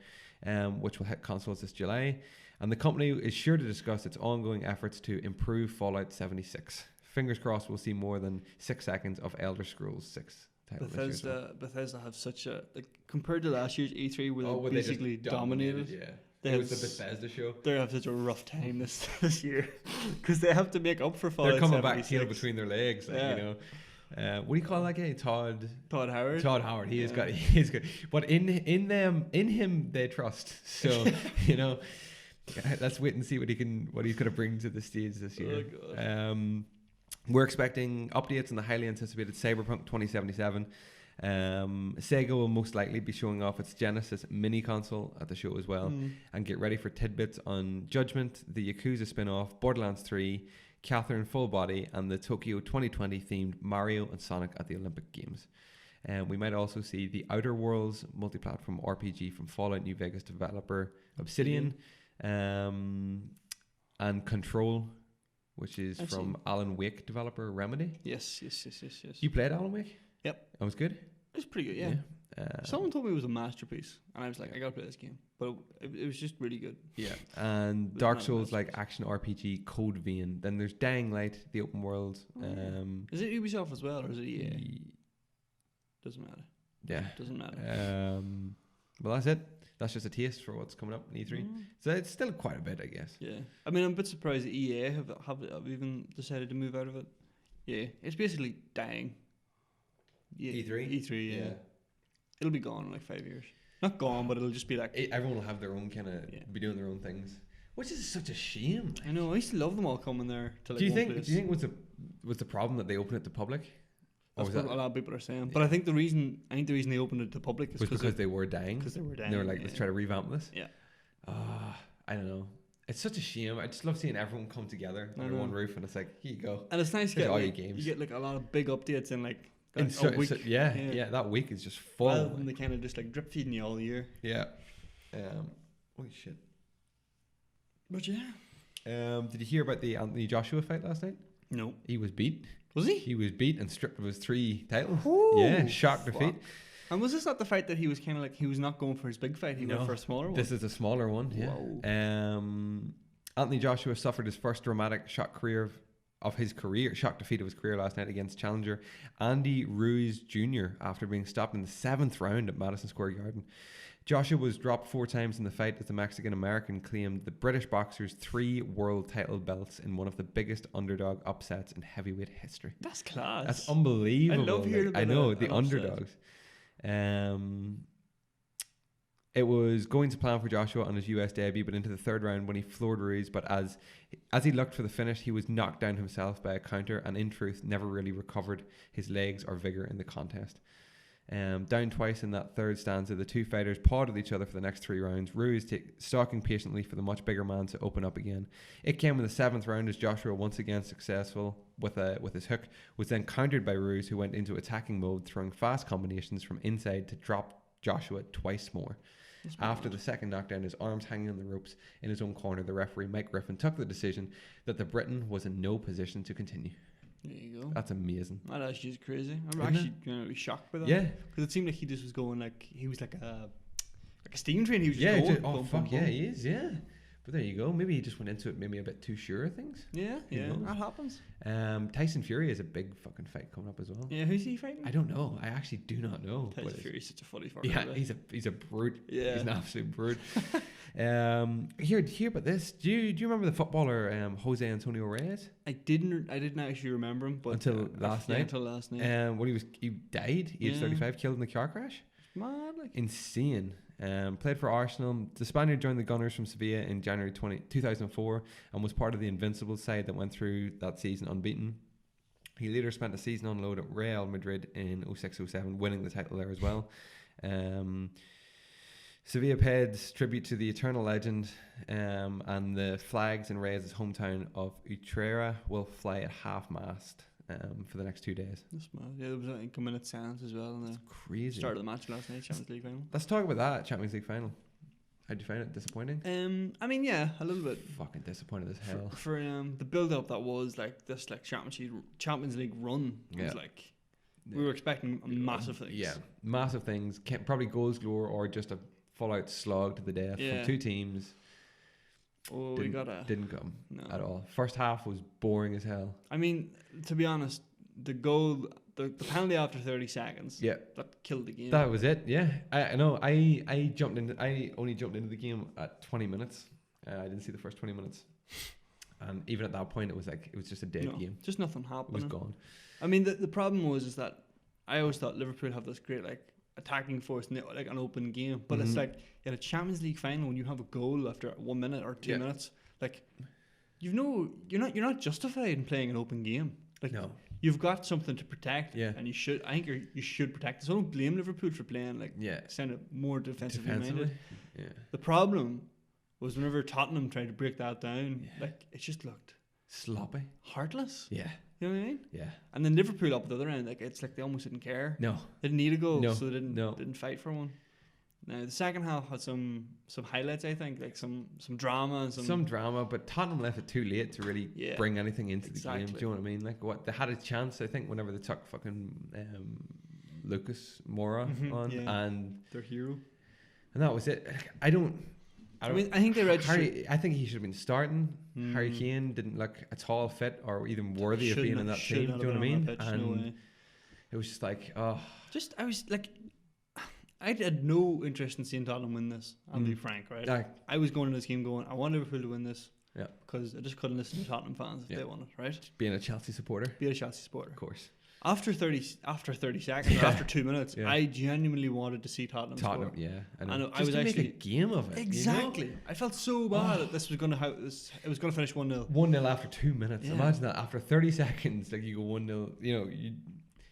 B: which will hit consoles this July. And the company is sure to discuss its ongoing efforts to improve Fallout 76. Fingers crossed we'll see more than 6 seconds of Elder Scrolls 6.
A: Bethesda have such a compared to last year's E3 where they basically dominated.
B: Yeah, it was the Bethesda show.
A: They have such a rough time this year because they have to make up for Fallout.
B: They're coming
A: 76.
B: back tail between their legs, like, you know. What do you call that guy? Todd
A: Howard.
B: Todd Howard. He is good. But in him they trust. So you know, let's wait and see what he's going to bring to the stage this year.
A: Oh, God.
B: We're expecting updates on the highly anticipated Cyberpunk 2077. Sega will most likely be showing off its Genesis mini console at the show as well. And get ready for tidbits on Judgment, the Yakuza spin-off, Borderlands 3, Catherine Full Body, and the Tokyo 2020 themed Mario and Sonic at the Olympic Games. We might also see the Outer Worlds multi-platform RPG from Fallout New Vegas developer Obsidian, and Control, which is from Alan Wake developer Remedy.
A: Yes.
B: You played Alan Wake?
A: Yep.
B: That was good?
A: It was pretty good, yeah. Someone told me it was a masterpiece, and I was like, I gotta play this game. But it was just really good.
B: Yeah. And Dark Souls like action RPG Code Vein. Then there's Dying Light, the open world.
A: Is it Ubisoft as well, or is it EA? Doesn't matter.
B: Yeah.
A: Doesn't matter.
B: Well, that's it. That's just a taste for what's coming up in E3. So it's still quite a bit, I guess.
A: Yeah. I mean, I'm a bit surprised that EA have even decided to move out of it. Yeah. It's basically dying. Yeah. E3, yeah. It'll be gone in like 5 years. Not gone, but it'll just be like...
B: Everyone will have their own kind of... be doing their own things. Which is such a shame.
A: I know. I used to love them all coming there to like
B: Do you think was the problem that they opened it to public?
A: That's what a lot of people are saying. But I think the reason they opened it to public is
B: because they were dying.
A: Because they were dying.
B: And they were like, let's try to revamp this.
A: Yeah.
B: I don't know. It's such a shame. I just love seeing everyone come together under one roof, and it's like, here you go.
A: And it's nice to get
B: all
A: like,
B: your games.
A: You get like a lot of big updates in like
B: a week. That week is just full.
A: Rather than they kind of just like drip feeding you all year.
B: Yeah. Holy shit.
A: But yeah.
B: Did you hear about the Anthony Joshua fight last night?
A: No.
B: He was beat.
A: Was he?
B: He was beat and stripped of his 3 titles.
A: Ooh,
B: yeah, shock defeat.
A: And was this not the fight that he was kind of like, he was not going for his big fight, he went for a smaller one?
B: This is a smaller one, yeah.
A: Whoa.
B: Anthony Joshua suffered his first dramatic shock defeat of his career last night against challenger Andy Ruiz Jr. after being stopped in the 7th round at Madison Square Garden. Joshua was dropped 4 times in the fight as the Mexican-American claimed the British boxer's 3 world title belts in one of the biggest underdog upsets in heavyweight history.
A: That's class.
B: That's unbelievable.
A: I love hearing about
B: the underdogs. It was going to plan for Joshua on his US debut, but into the 3rd round when he floored Ruiz. But as he looked for the finish, he was knocked down himself by a counter and in truth never really recovered his legs or vigor in the contest. Down twice in that third stanza, the two fighters pawed at each other for the next 3 rounds. Ruiz stalking patiently for the much bigger man to open up again. It came in the 7th round as Joshua, once again successful with his hook, was then countered by Ruiz, who went into attacking mode, throwing fast combinations from inside to drop Joshua twice more. After the second knockdown, his arms hanging on the ropes in his own corner, the referee Mike Griffin took the decision that the Briton was in no position to continue.
A: There you go.
B: That's amazing.
A: That actually is crazy. I'm actually going to be shocked by that.
B: Yeah,
A: because it seemed like he just was going like he was like a steam train. He was just going.
B: Boom, yeah, he is. Yeah, but there you go. Maybe he just went into it maybe a bit too sure of things.
A: Yeah, that happens.
B: Tyson Fury has a big fucking fight coming up as well.
A: Yeah, who's he fighting?
B: I don't know. I actually do not know.
A: Tyson Fury's such a funny fucker.
B: Yeah, he's a brute.
A: Yeah,
B: he's an absolute brute. Hear about this. Do you remember the footballer Jose Antonio Reyes?
A: I didn't actually remember him, but
B: until last night.
A: Until last night.
B: When he died, age 35, killed in a car crash.
A: Mad, like.
B: Insane. Played for Arsenal. The Spaniard joined the Gunners from Sevilla in January 2004 and was part of the Invincibles side that went through that season unbeaten. He later spent a season on loan at Real Madrid in 06-07, winning the title there as well. Sevilla paid tribute to the eternal legend, and the flags in Reyes' hometown of Utrera will fly at half-mast for the next 2 days.
A: That's mad. Yeah, there was a couple-minute silence as well.
B: That's crazy.
A: Start of the match last night, Champions League Final.
B: Let's talk about that Champions League Final. How'd you find it? Disappointing?
A: I mean, yeah, a little bit.
B: Fucking disappointed as hell.
A: For the build-up that was like this, like Champions League run. It was like we were expecting massive things. Yeah,
B: massive things. Probably goals galore or just a full-out slog to the death from two teams.
A: Oh,
B: didn't come at all. First half was boring as hell.
A: I mean, to be honest, the goal, the penalty after 30 seconds, that killed the game.
B: That was it. Yeah, I know. I only jumped into the game at 20 minutes. I didn't see the first 20 minutes, and even at that point, it was just a dead game.
A: Just nothing happened.
B: It was gone.
A: I mean, the problem was that I always thought Liverpool have this great attacking force in like an open game, but it's like in a Champions League final when you have a goal after 1 minute or 2 minutes, like you're not justified in playing an open game. Like you've got something to protect, and you should protect it. So I don't blame Liverpool for playing kind of more defensively minded. Yeah. The problem was whenever Tottenham tried to break that down, it just looked
B: sloppy,
A: heartless.
B: Yeah.
A: You know what I mean?
B: Yeah.
A: And then Liverpool up at the other end, it's like they almost didn't care.
B: No.
A: They didn't need a goal, so they didn't fight for one. Now the second half had some highlights, I think, like some drama and
B: some drama, but Tottenham left it too late to really bring anything into the game. Do you know what I mean? Like they had a chance, I think, whenever they took fucking Lucas Moura on and
A: their hero.
B: And that was it.
A: I think they registered.
B: I think he should have been starting. Harry Kane didn't look at all fit or even worthy of being in that team. Do you know what I mean? And it was just like,
A: I was like, I had no interest in seeing Tottenham win this. I'll be frank, right? I was going into this game going, I want Liverpool to win this. Yeah. Because I just couldn't listen to Tottenham fans if they won it, right?
B: Being a Chelsea supporter.
A: Of course. After 30 seconds, or after 2 minutes, I genuinely wanted to see Tottenham score.
B: Yeah,
A: I know.
B: I was actually make a game of it.
A: Exactly.
B: You know?
A: I felt so bad that this was going to it was going to finish 1-0.
B: 1-0 after 2 minutes. Yeah. Imagine that. After 30 seconds, like you go 1-0. You know,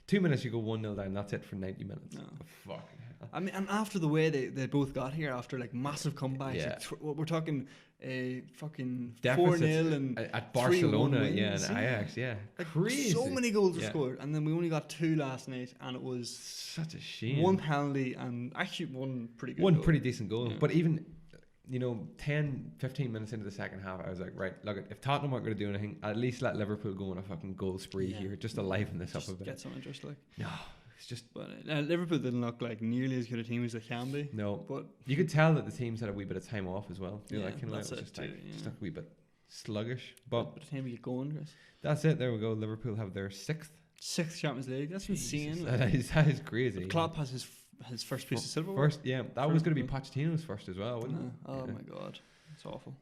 B: 2 minutes you go 1-0 down. That's it for 90 minutes. No. Fucking hell.
A: I mean, and after the way they both got here, after like massive comebacks, we're talking a fucking 4-0 and
B: at Barcelona, and Ajax,
A: like
B: crazy.
A: So many goals were scored, and then we only got 2 last night, and it was
B: such a shame.
A: 1 penalty and actually one pretty good.
B: One pretty decent goal, but even 10-15 minutes into the second half, I was like, right, look, if Tottenham aren't going to do anything, at least let Liverpool go on a fucking goal spree here, just to liven this up a bit.
A: Get some interest, like.
B: No. Just
A: but Liverpool didn't look like nearly as good a team as they can be.
B: No,
A: but
B: you could tell that the teams had a wee bit of time off as well.
A: That's
B: it was just a wee bit sluggish. But
A: by the time we get going, Chris.
B: That's it. There we go. Liverpool have their sixth
A: Champions League. That's insane.
B: That is crazy.
A: Klopp has his first piece of silverware.
B: That was going to be Pochettino's first as well, wasn't it?
A: Oh my god, it's awful.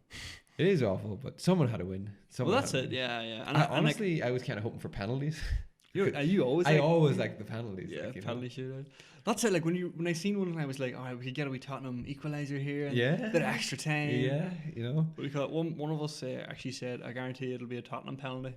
B: It is awful, but someone had to win.
A: That's it. Yeah.
B: And honestly, I was kind of hoping for penalties.
A: You always?
B: I always like the penalties.
A: Yeah, penalty shootout. That's it. Like when I seen one, I was like, all right, we could get a wee Tottenham equaliser here. And a bit of extra time.
B: Yeah,
A: What do you call it? One of us actually said, I guarantee it'll be a Tottenham penalty.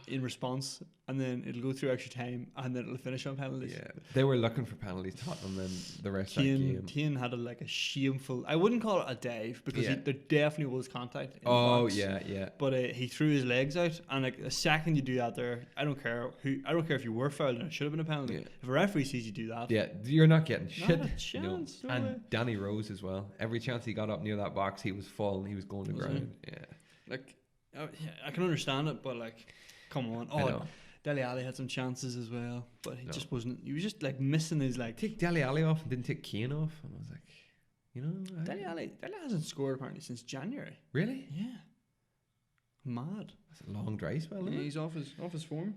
A: in response, and then it'll go through extra time, and then it'll finish on penalties.
B: Yeah, they were looking for penalties, Tottenham, then the rest of that game.
A: Keane had a shameful. I wouldn't call it a dive because there definitely was contact. In the box,
B: yeah.
A: But he threw his legs out, and like the second you do that, there, I don't care if you were fouled and it should have been a penalty.
B: Yeah.
A: If a referee sees you do that,
B: you're not getting shit.
A: Not a chance.
B: No. And Danny Rose as well. Every chance he got up near that box, he was falling. He was going to ground. Yeah.
A: Like, I can understand it, but like, come on. Oh, Dele Alli had some chances as well, but he just wasn't. He was just like missing his like.
B: Take Dele Alli off and didn't take Kane off, and I was like,
A: Dele Alli hasn't scored apparently since January.
B: Really?
A: Yeah. Mad.
B: That's a long dry spell.
A: Yeah, he's off his form.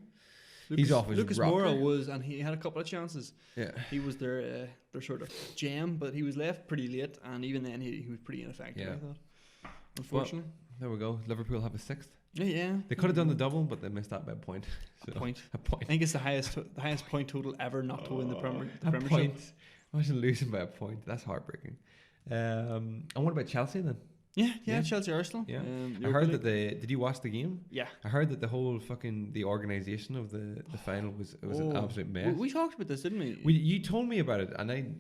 B: He's off his
A: Lucas
B: rocker.
A: Moura was, and he had a couple of chances.
B: Yeah.
A: He was their sort of gem, but he was left pretty late, and even then he was pretty ineffective.
B: Yeah.
A: I thought. Unfortunately.
B: Well, there we go. Liverpool have a 6th.
A: Yeah.
B: They could have done the double, but they missed that by a point. So,
A: a point.
B: A point.
A: I think it's the highest point total ever not to win the Premiership.
B: Point. Imagine losing by a point. That's heartbreaking. And what about Chelsea then?
A: Yeah. Chelsea Arsenal.
B: Yeah. I heard that did you watch the game?
A: Yeah.
B: I heard that the whole the organisation of the final was an absolute mess.
A: We talked about this, didn't we?
B: You told me about it, and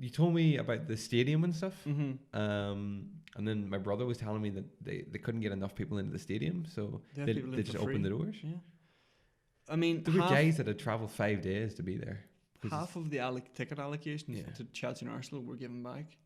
B: you told me about the stadium and stuff.
A: Mm-hmm.
B: And then my brother was telling me that they couldn't get enough people into the stadium, so they just opened the doors.
A: Yeah. I mean,
B: there were guys that had travelled 5 days to be there.
A: Half of the ticket allocations to Chelsea and Arsenal were given back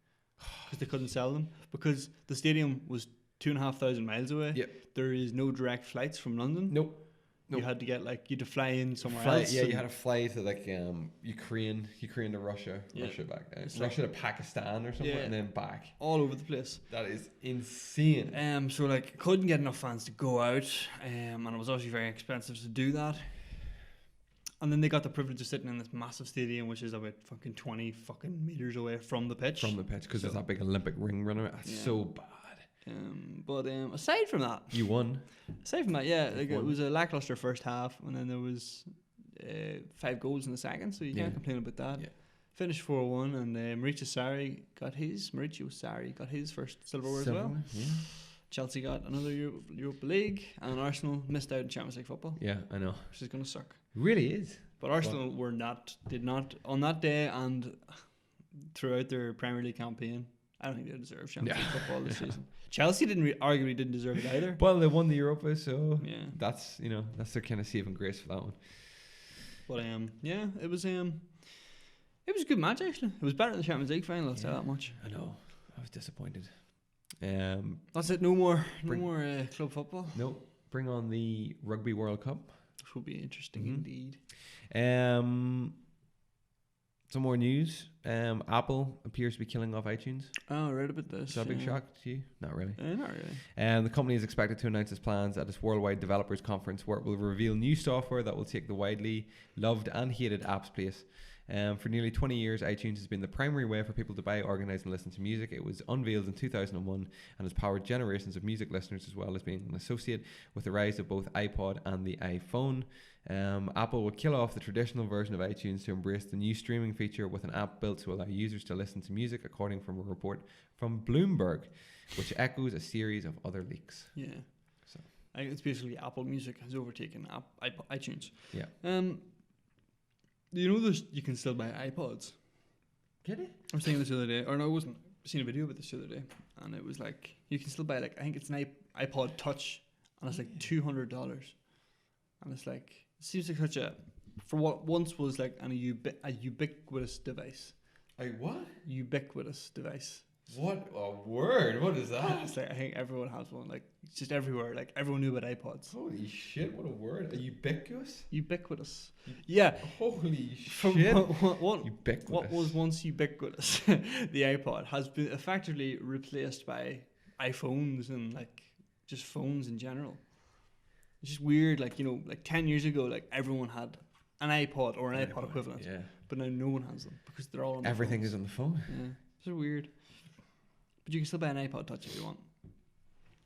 A: because they couldn't sell them because the stadium was 2,500 miles away.
B: Yep.
A: There is no direct flights from London.
B: Nope.
A: You had to get you had to fly in somewhere else.
B: Yeah, you had to fly to Ukraine to Russia, Russia back, Russia to Pakistan or something, and then back.
A: All over the place.
B: That is insane.
A: So couldn't get enough fans to go out, and it was obviously very expensive to do that. And then they got the privilege of sitting in this massive stadium, which is about 20 meters away from the pitch.
B: Because there's that big Olympic ring running. That's so bad.
A: But aside from that,
B: you won.
A: Aside from that, it was a lackluster first half, and then there was 5 goals in the second, so you can't complain about that. Yeah. Finished 4-1, and Mauricio Sarri got his first silverware as well. Yeah. Chelsea got another Europa League, and Arsenal missed out in Champions League football.
B: Yeah, I know.
A: Which is going to suck.
B: It really is.
A: But Arsenal did not on that day and throughout their Premier League campaign. I don't think they deserve Champions League football this season. Chelsea arguably didn't deserve it either.
B: Well, they won the Europa, so that's their kind of saving grace for that one.
A: But it was a good match actually. It was better than the Champion's League final. I'll say that much.
B: I know. I was disappointed.
A: That's it. No more club football.
B: No. Bring on the Rugby World Cup.
A: Which will be interesting indeed.
B: Some more news. Apple appears to be killing off iTunes.
A: Oh, I read about this.
B: Is that a big shock to you? Not really.
A: Not really.
B: The company is expected to announce its plans at its worldwide developers conference, where it will reveal new software that will take the widely loved and hated apps place. For nearly 20 years, iTunes has been the primary way for people to buy, organize, and listen to music. It was unveiled in 2001 and has powered generations of music listeners, as well as being an associate with the rise of both iPod and the iPhone. Apple will kill off the traditional version of iTunes to embrace the new streaming feature with an app built to allow users to listen to music, according from a report from Bloomberg, which echoes a series of other leaks.
A: Yeah. So I think it's basically Apple Music has overtaken iTunes.
B: Yeah.
A: You know, you can still buy iPods.
B: Did it?
A: I was saying this the other day, or no, I wasn't. I seen a video about this the other day, and it was like you can still buy I think it's an iPod Touch, and it's like $200, and it's like it seems like such for what once was like a ubiquitous device.
B: Like what?
A: Ubiquitous device.
B: What a word! What is that?
A: It's like I think everyone has one. Like it's just everywhere. Like everyone knew about iPods.
B: Holy shit! What a word! Ubiquitous.
A: Ubiquitous. Yeah.
B: Holy shit!
A: Ubiquitous. What was once ubiquitous, the iPod, has been effectively replaced by iPhones and like just phones in general. It's just weird. Like 10 years ago, like everyone had an iPod or an iPod equivalent. Yeah. But now no one has them because they're all on
B: everything is on the phone.
A: Yeah. It's so weird. But you can still buy an iPod Touch if you want.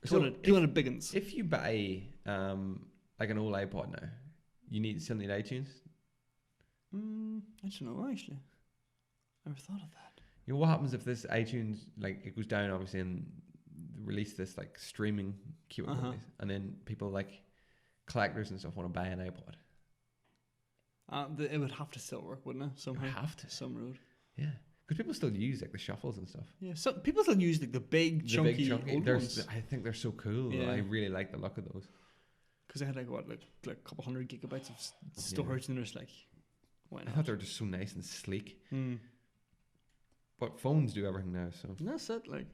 B: So
A: 200 biggins.
B: If you buy like an old iPod now, you still need iTunes?
A: I don't know actually. I never thought of that.
B: You know what happens if this iTunes it goes down obviously and release this like streaming capabilities and then people collectors and stuff want to buy an iPod.
A: It would have to still work, wouldn't it? Somehow.
B: It would have to.
A: Some road.
B: Yeah. Because people still use like the shuffles and stuff.
A: Yeah. So people still use like the big chunky old ones.
B: I think they're so cool.
A: Yeah.
B: I really like the look of those.
A: Because they had like a couple hundred gigabytes of storage, and there's like, why not?
B: I thought they were just so nice and sleek.
A: Mm.
B: But phones do everything now, so.
A: And that's it, like.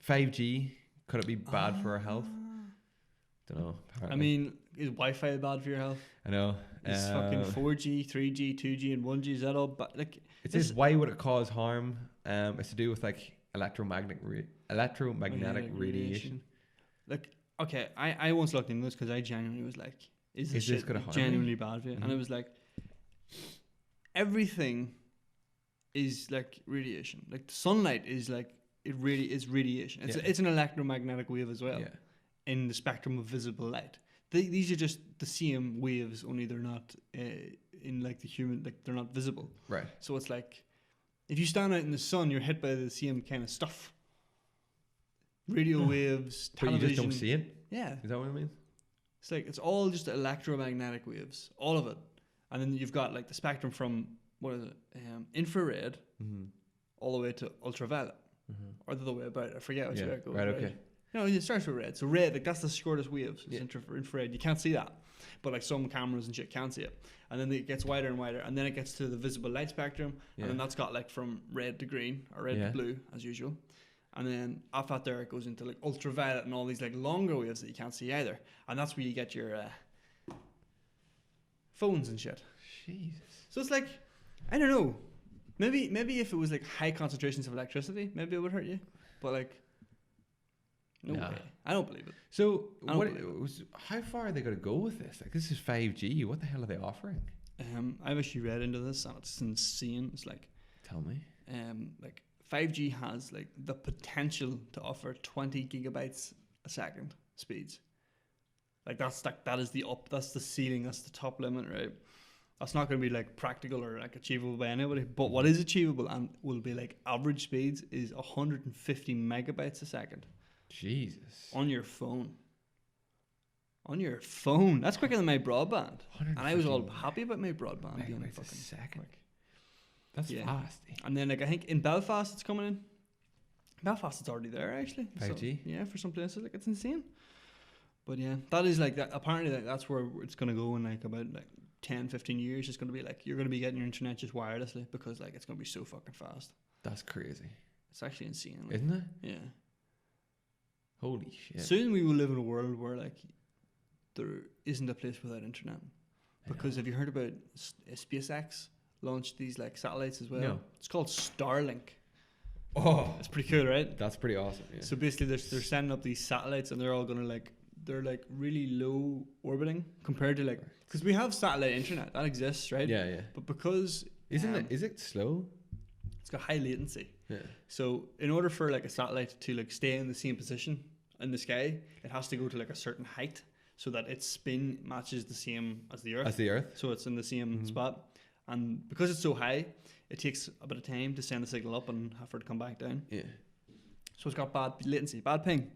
B: 5G, could it be bad for our health? Don't know. Apparently.
A: I mean, is Wi-Fi bad for your health?
B: I know.
A: Is fucking 4G, 3G, 2G, and 1G, is that all bad? Like,
B: it says, why would it cause harm? It's to do with like electromagnetic radiation.
A: Like, okay, I once looked into this because I genuinely was like, is this shit
B: gonna harm
A: genuinely bad for you? And it was like, everything is like radiation. Like the sunlight is like, it really is radiation. It's an electromagnetic wave as well in the spectrum of visible light. These are just the same waves, only they're not in like the human, like they're not visible.
B: Right.
A: So it's like, if you stand out in the sun, you're hit by the same kind of stuff. Radio waves, television.
B: But you just don't see it?
A: Yeah.
B: Is that what I mean?
A: It's like, it's all just electromagnetic waves, all of it. And then you've got like the spectrum from, what is it, infrared, all the way to ultraviolet. Or the other way about it, I forget which way it goes.
B: Right, okay.
A: No, it starts with red. So red, like that's the shortest waves. It's infrared. You can't see that. But like some cameras and shit can't see it. And then it gets wider and wider. And then it gets to the visible light spectrum. And then that's got like from red to green or red to blue as usual. And then off that there it goes into like ultraviolet and all these like longer waves that you can't see either. And that's where you get your phones and shit.
B: Jesus.
A: So it's like, I don't know. Maybe if it was like high concentrations of electricity, maybe it would hurt you. But like, no way. I don't believe it.
B: So how far are they going to go with this? Like, this is 5G. What the hell are they offering?
A: I've actually read into this and it's insane. It's like,
B: tell me.
A: Like 5G has like the potential to offer 20 gigabytes a second speeds. Like that is that's the ceiling, that's the top limit, right? That's not going to be like practical or like achievable by anybody. But what is achievable and will be like average speeds is 150 megabytes a second.
B: Jesus.
A: On your phone. On your phone. That's quicker than my broadband. And I was all happy about my broadband being fucking
B: a second.
A: quick.
B: That's fast.
A: And then like I think in Belfast it's coming in. Belfast it's already there actually.
B: 5G?
A: So, yeah, for some places like it's insane. But yeah, that is like that. Apparently like, that's where it's going to go in like about like 10, 15 years. It's going to be like you're going to be getting your internet just wirelessly because like it's going to be so fucking fast.
B: That's crazy.
A: It's actually insane. Like,
B: isn't it?
A: Yeah.
B: Holy shit.
A: Soon we will live in a world where like there isn't a place without internet. Because have you heard about SpaceX launched these like satellites as well?
B: No.
A: It's called Starlink.
B: Oh,
A: it's pretty cool, right?
B: That's pretty awesome. Yeah.
A: So basically they're sending up these satellites and they're all going to like, they're like really low orbiting compared to like, because we have satellite internet that exists, right?
B: Yeah, yeah.
A: But because
B: is it slow?
A: It's got high latency.
B: Yeah.
A: So in order for like a satellite to like stay in the same position in the sky, it has to go to like a certain height so that its spin matches the same as the Earth. So it's in the same spot. And because it's so high, it takes a bit of time to send the signal up and have for it to come back down.
B: Yeah.
A: So it's got bad latency, bad ping.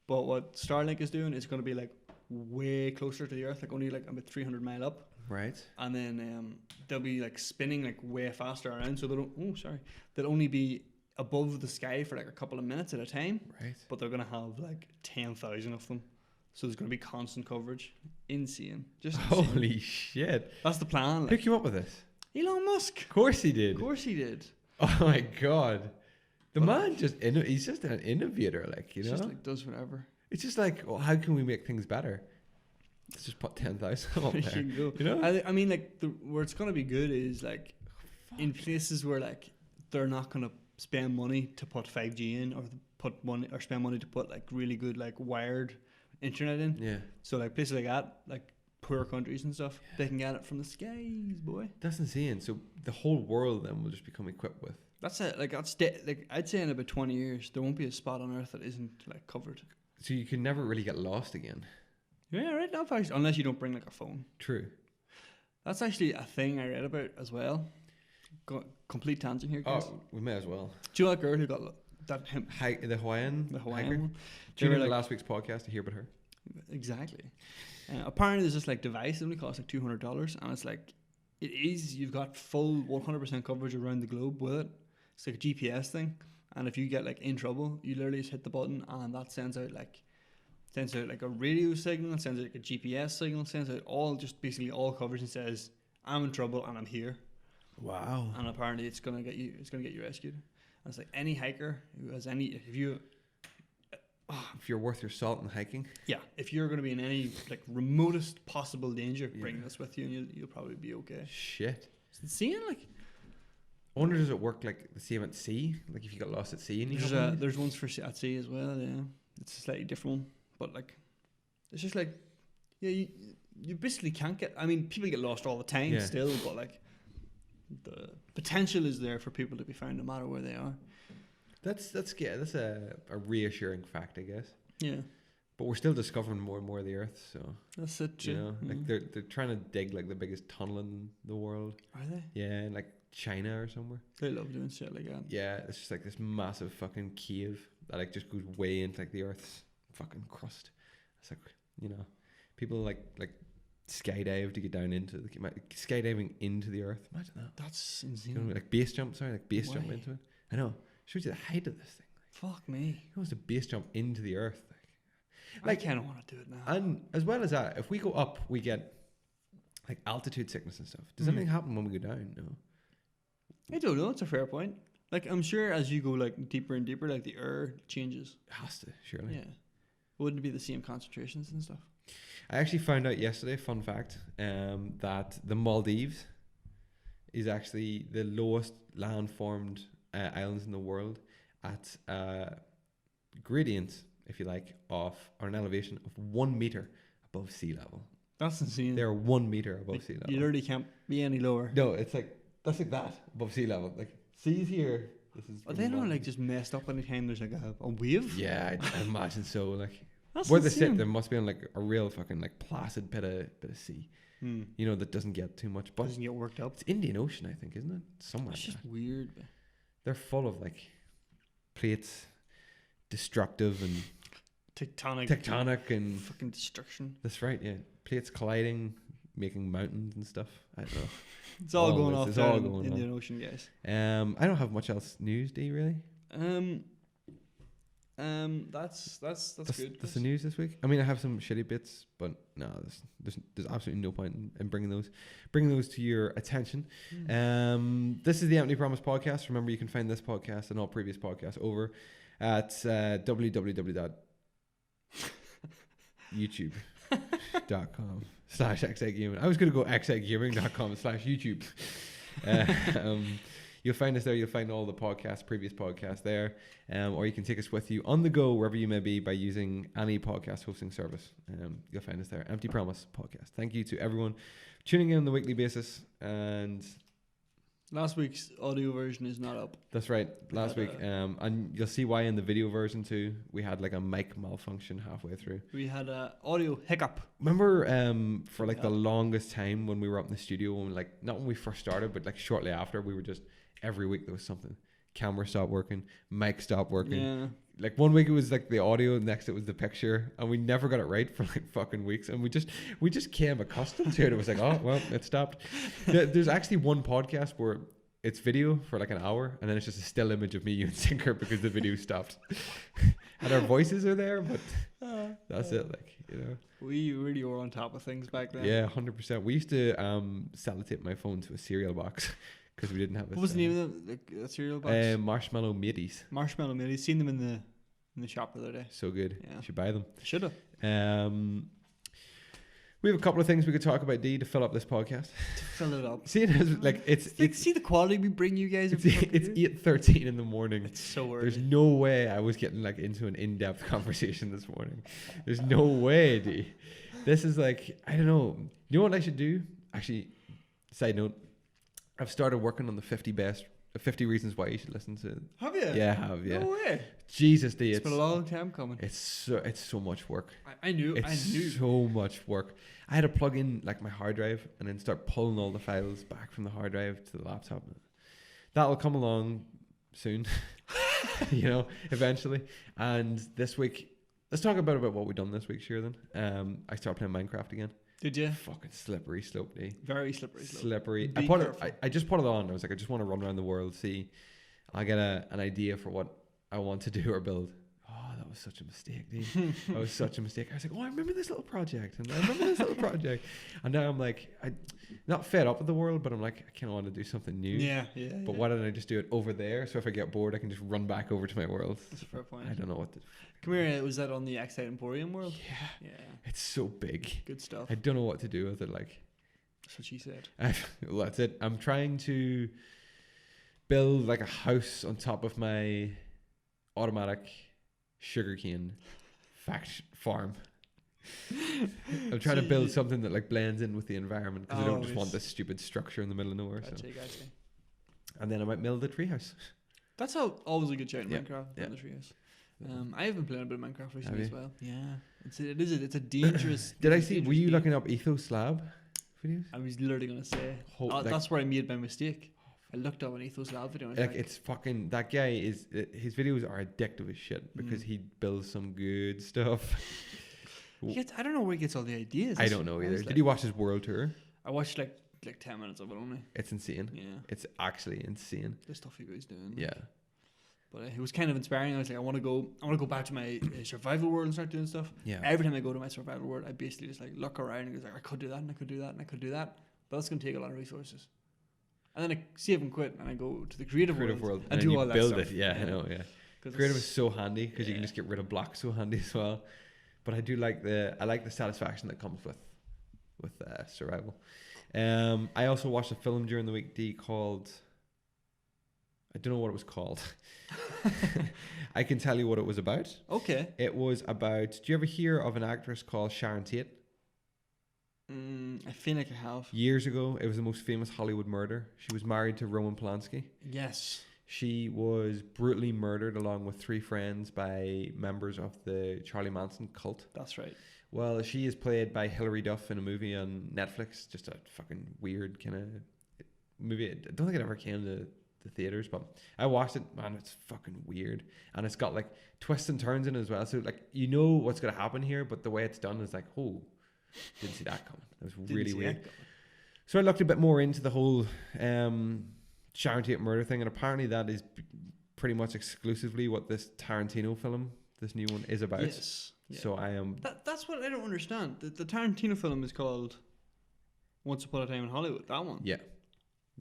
A: But what Starlink is doing is going to be like way closer to the Earth, like only like about 300 mile up.
B: Right.
A: And then they'll be like spinning like way faster around. So they'll only be above the sky for like a couple of minutes at a time.
B: Right.
A: But they're going to have like 10,000 of them. So there's going to be constant coverage. Insane. Just insane.
B: Holy shit.
A: That's the plan. Like.
B: Who came up with this?
A: Elon Musk.
B: Of course he did.
A: Of course he did.
B: Oh my god. The man he's just an innovator, like, you know?
A: Just like does whatever.
B: It's just like, well, how can we make things better? Let's just put 10,000 up there. You know?
A: I mean, like, where it's going to be good is like in places where like they're not going to spend money to put 5G in or spend money to put like really good like wired internet in.
B: Yeah. So
A: like places like that, like poor countries and stuff, they can get it from the skies, boy.
B: That's insane. So the whole world then will just become equipped with.
A: That's it. Like like I'd say in about 20 years there won't be a spot on Earth that isn't like covered. So
B: you can never really get lost again.
A: Yeah, right now, unless you don't bring like a phone.
B: True.
A: That's actually a thing I read about as well. Complete tangent here, guys.
B: Oh, we may as well.
A: Do you know that girl who got that
B: the Hawaiian
A: one?
B: Tune in to last week's podcast to hear about her.
A: Exactly. Apparently, there's this like device that only costs like $200, and it's like you've got full 100% coverage around the globe with it. It's like a GPS thing, and if you get like in trouble, you literally just hit the button, and that sends out like a radio signal, sends out like a GPS signal, sends out basically all coverage, and says, "I'm in trouble and I'm here."
B: Wow.
A: And apparently, it's gonna get you rescued. And it's like any hiker who has
B: if you're worth your salt in hiking.
A: Yeah, if you're going to be in any like remotest possible danger, bring this with you, and you'll probably be okay.
B: Shit.
A: It's insane. Like,
B: I wonder, does it work like the same at sea? Like if you got lost at sea and
A: there's ones for at sea as well. Yeah, it's a slightly different one, but like, it's just like, yeah, you basically can't get. I mean, people get lost all the time still, but like, the potential is there for people to be found no matter where they are.
B: That's a reassuring fact, I guess.
A: Yeah.
B: But we're still discovering more and more of the Earth, so
A: that's it.
B: You know, like they're trying to dig like the biggest tunnel in the world.
A: Are they?
B: Yeah, in like China or somewhere.
A: They love doing shit like that.
B: Yeah, it's just like this massive fucking cave that like just goes way into like the Earth's fucking crust. It's like, you know, people like skydive to get down into skydiving into the Earth. Imagine that.
A: That's insane.
B: You know, like base jump into it. I know. Shows you the height of this thing.
A: Fuck me.
B: Who wants to base jump into the Earth?
A: I kind of want to do it now.
B: And as well as that, if we go up, we get like altitude sickness and stuff. Does anything happen when we go down? No.
A: I don't know. It's a fair point. Like, I'm sure as you go like deeper and deeper, like the air changes.
B: It has to, surely.
A: Yeah. Wouldn't it be the same concentrations and stuff?
B: I actually found out yesterday, fun fact, that the Maldives is actually the lowest land-formed islands in the world at gradient, if you like, or an elevation of 1 meter above sea level.
A: That's insane.
B: They're 1 meter above sea level.
A: You literally can't be any lower.
B: No, it's like that's like that above sea level. Like seas here.
A: Are they not like just messed up anytime there's like a wave?
B: Yeah, I imagine so. Like
A: that's
B: where
A: insane.
B: they sit, there must be on like a real fucking like placid bit of sea. You know, that doesn't get too much. But
A: doesn't get worked up.
B: It's Indian Ocean, I think, isn't it? Somewhere.
A: It's just weird.
B: They're full of like plates, destructive and tectonic and
A: fucking destruction.
B: That's right. Yeah, plates colliding, making mountains and stuff. I don't know.
A: It's all going off there in the Indian Ocean, guys.
B: I don't have much else news. Do you really?
A: That's good.
B: That's the news this week. I mean, I have some shitty bits, but no, there's absolutely no point in bringing those to your attention. This is the Empty Promise podcast. Remember, you can find this podcast and all previous podcasts over at www.youtube.com/xeggaming. I was going to go xeggaming.com/YouTube. You'll find us there. You'll find all the previous podcasts there. Or you can take us with you on the go, wherever you may be, by using any podcast hosting service. You'll find us there. Empty Promise Podcast. Thank you to everyone tuning in on the weekly basis. And
A: last week's audio version is not up.
B: That's right. Last week. And you'll see why in the video version too. We had like a mic malfunction halfway through.
A: We had a audio hiccup.
B: Remember for like the longest time when we were up in the studio, when not when we first started, but like shortly after, we were just every week there was something. Camera stopped working, mic stopped working. Yeah. Like 1 week it was like the audio, next it was the picture, and we never got it right for like fucking weeks, and we just came accustomed to it. It was like, oh well, it stopped. There's actually one podcast where it's video for like an hour, and then it's just a still image of me, you, and Sinker because the video stopped. And our voices are there, but that's it. Like, you know,
A: we really were on top of things back then.
B: Yeah, 100%. We used to sellotape my phone to a cereal box. Because we didn't have
A: what was the name of the cereal box?
B: Marshmallow Mateys.
A: Marshmallow Mateys. Seen them in the shop the other day.
B: So good. Yeah. You should buy them.
A: Should have.
B: We have a couple of things we could talk about, D, to fill up this podcast.
A: To fill it up.
B: See, it's
A: see the quality we bring you guys.
B: It's 8:13 in the morning.
A: It's so early.
B: There's no way I was getting like into an in-depth conversation this morning. There's no way, D. This is like, I don't know. You know what I should do? Actually, side note. I've started working on the 50 reasons why you should listen to it.
A: Have you?
B: Yeah, I have. Yeah.
A: No way.
B: Jesus, D.
A: It's been a long time coming.
B: It's so much work.
A: I knew.
B: So much work. I had to plug in like my hard drive and then start pulling all the files back from the hard drive to the laptop. That'll come along soon, you know, eventually. And this week, let's talk about what we've done this week, sure then. I started playing Minecraft again.
A: Did you?
B: Fucking slippery slope, eh?
A: Very slippery slope.
B: Slippery.
A: Be
B: I just put it on. I was like, I just want to run around the world, see. I get an idea for what I want to do or build. Oh, that was such a mistake, dude. That was such a mistake. I was like, oh, I remember this little project, and I remember this little project, and now I'm like, I not fed up with the world, but I'm like, I kind of want to do something new.
A: Yeah.
B: But why don't I just do it over there? So if I get bored, I can just run back over to my world.
A: That's a fair point.
B: I don't know what to.
A: Come here. Was that on the Excite Emporium world?
B: Yeah. It's so big.
A: Good stuff.
B: I don't know what to do with it. Like,
A: that's what she said.
B: Well, that's it. I'm trying to build like a house on top of my automatic sugarcane farm. I'm trying to build something that like blends in with the environment because I don't just want this stupid structure in the middle of nowhere.
A: Gotcha.
B: And then I might build a treehouse.
A: That's always a good shout in Minecraft.
B: Yeah.
A: The treehouse. I have been playing a bit of Minecraft recently as well. Yeah, it's a dangerous.
B: Did I see? Were you looking up Ethos Lab videos?
A: I was literally gonna say that's where I made my mistake. I looked up an Ethos Lab video. And
B: like it's fucking that guy is his videos are addictive as shit because he builds some good stuff.
A: I don't know where he gets all the ideas.
B: I don't know either. Did you watch his world tour?
A: I watched like 10 minutes of it only.
B: It's insane.
A: Yeah,
B: it's actually insane.
A: The stuff he was doing.
B: Yeah.
A: But it was kind of inspiring. I was like, I want to go back to my survival world and start doing stuff.
B: Yeah.
A: Every time I go to my survival world, I basically just like look around and go like, I could do that and I could do that and I could do that, but that's going to take a lot of resources. And then I save and quit and I go to the creative world and do all that stuff.
B: Yeah, I know. Yeah. Creative is so handy because you can just get rid of blocks so handy as well. But I do like the satisfaction that comes with survival. I also watched a film during the week called. I don't know what it was called. I can tell you what it was about.
A: Okay.
B: It was about. Do you ever hear of an actress called Sharon Tate?
A: I feel like I have.
B: Years ago, it was the most famous Hollywood murder. She was married to Roman Polanski.
A: Yes.
B: She was brutally murdered along with 3 friends by members of the Charlie Manson cult.
A: That's right.
B: Well, she is played by Hilary Duff in a movie on Netflix. Just a fucking weird kind of movie. I don't think it ever came to the theaters, but I watched it. Man, it's fucking weird, and it's got like twists and turns in it as well. So like you know what's gonna happen here, but the way it's done is like, oh, didn't see that coming. It was really weird. So I looked a bit more into the whole Sharon Tate murder thing, and apparently that is pretty much exclusively what this Tarantino film, this new one, is about.
A: Yes. Yeah.
B: So I am.
A: That's what I don't understand. The Tarantino film is called Once Upon a Time in Hollywood. That one.
B: Yeah.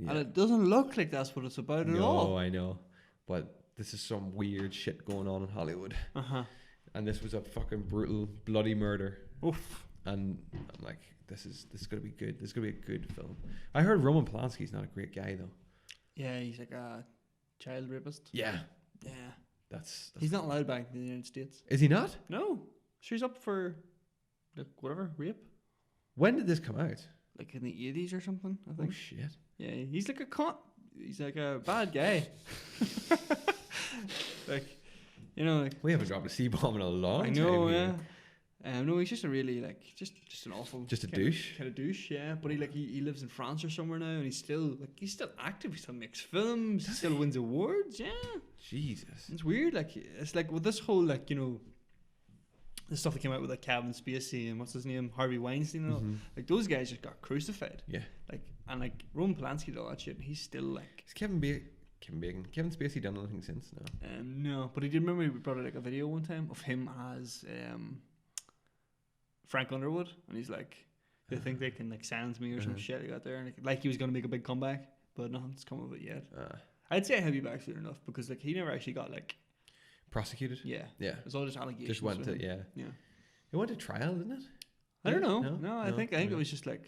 A: And it doesn't look like that's what it's about at all.
B: No, I know. But this is some weird shit going on in Hollywood.
A: Uh-huh.
B: And this was a fucking brutal, bloody murder.
A: Oof.
B: And I'm like, this is gonna be good. This is gonna be a good film. I heard Roman Polanski's not a great guy though.
A: Yeah, he's like a child rapist.
B: Yeah.
A: Yeah.
B: That's
A: he's not allowed back in the United States.
B: Is he not?
A: No. She's up for like whatever, rape.
B: When did this come out?
A: Like in the 80s or something, I think.
B: Oh shit.
A: Yeah, he's like a cunt. He's like a bad guy. Like, you know, like
B: we haven't dropped a C-bomb in a long time.
A: I know,
B: here.
A: yeah. No, he's just a really like just an awful,
B: just a douche.
A: Kind of douche, yeah. But he lives in France or somewhere now, and he's still active. He still makes films. He still wins awards. Yeah.
B: Jesus.
A: It's weird. Like it's like with this whole like the stuff that came out with like Kevin Spacey and what's his name, Harvey Weinstein and all. Like those guys just got crucified.
B: Yeah.
A: Like and like Roman Polanski did all that shit, and he's still like.
B: Is Kevin Spacey done anything since? No.
A: No, but he did remember we brought out like a video one time of him as Frank Underwood, and he's like, they think they can like silence me or some shit like that there, and like he was gonna make a big comeback, but nothing's come of it yet. I'd say he'll be back soon enough because like he never actually got like
B: prosecuted.
A: Yeah.
B: It's
A: all just allegations.
B: Just went to
A: Yeah.
B: It went to trial, didn't it?
A: I don't know. No, I think it was just like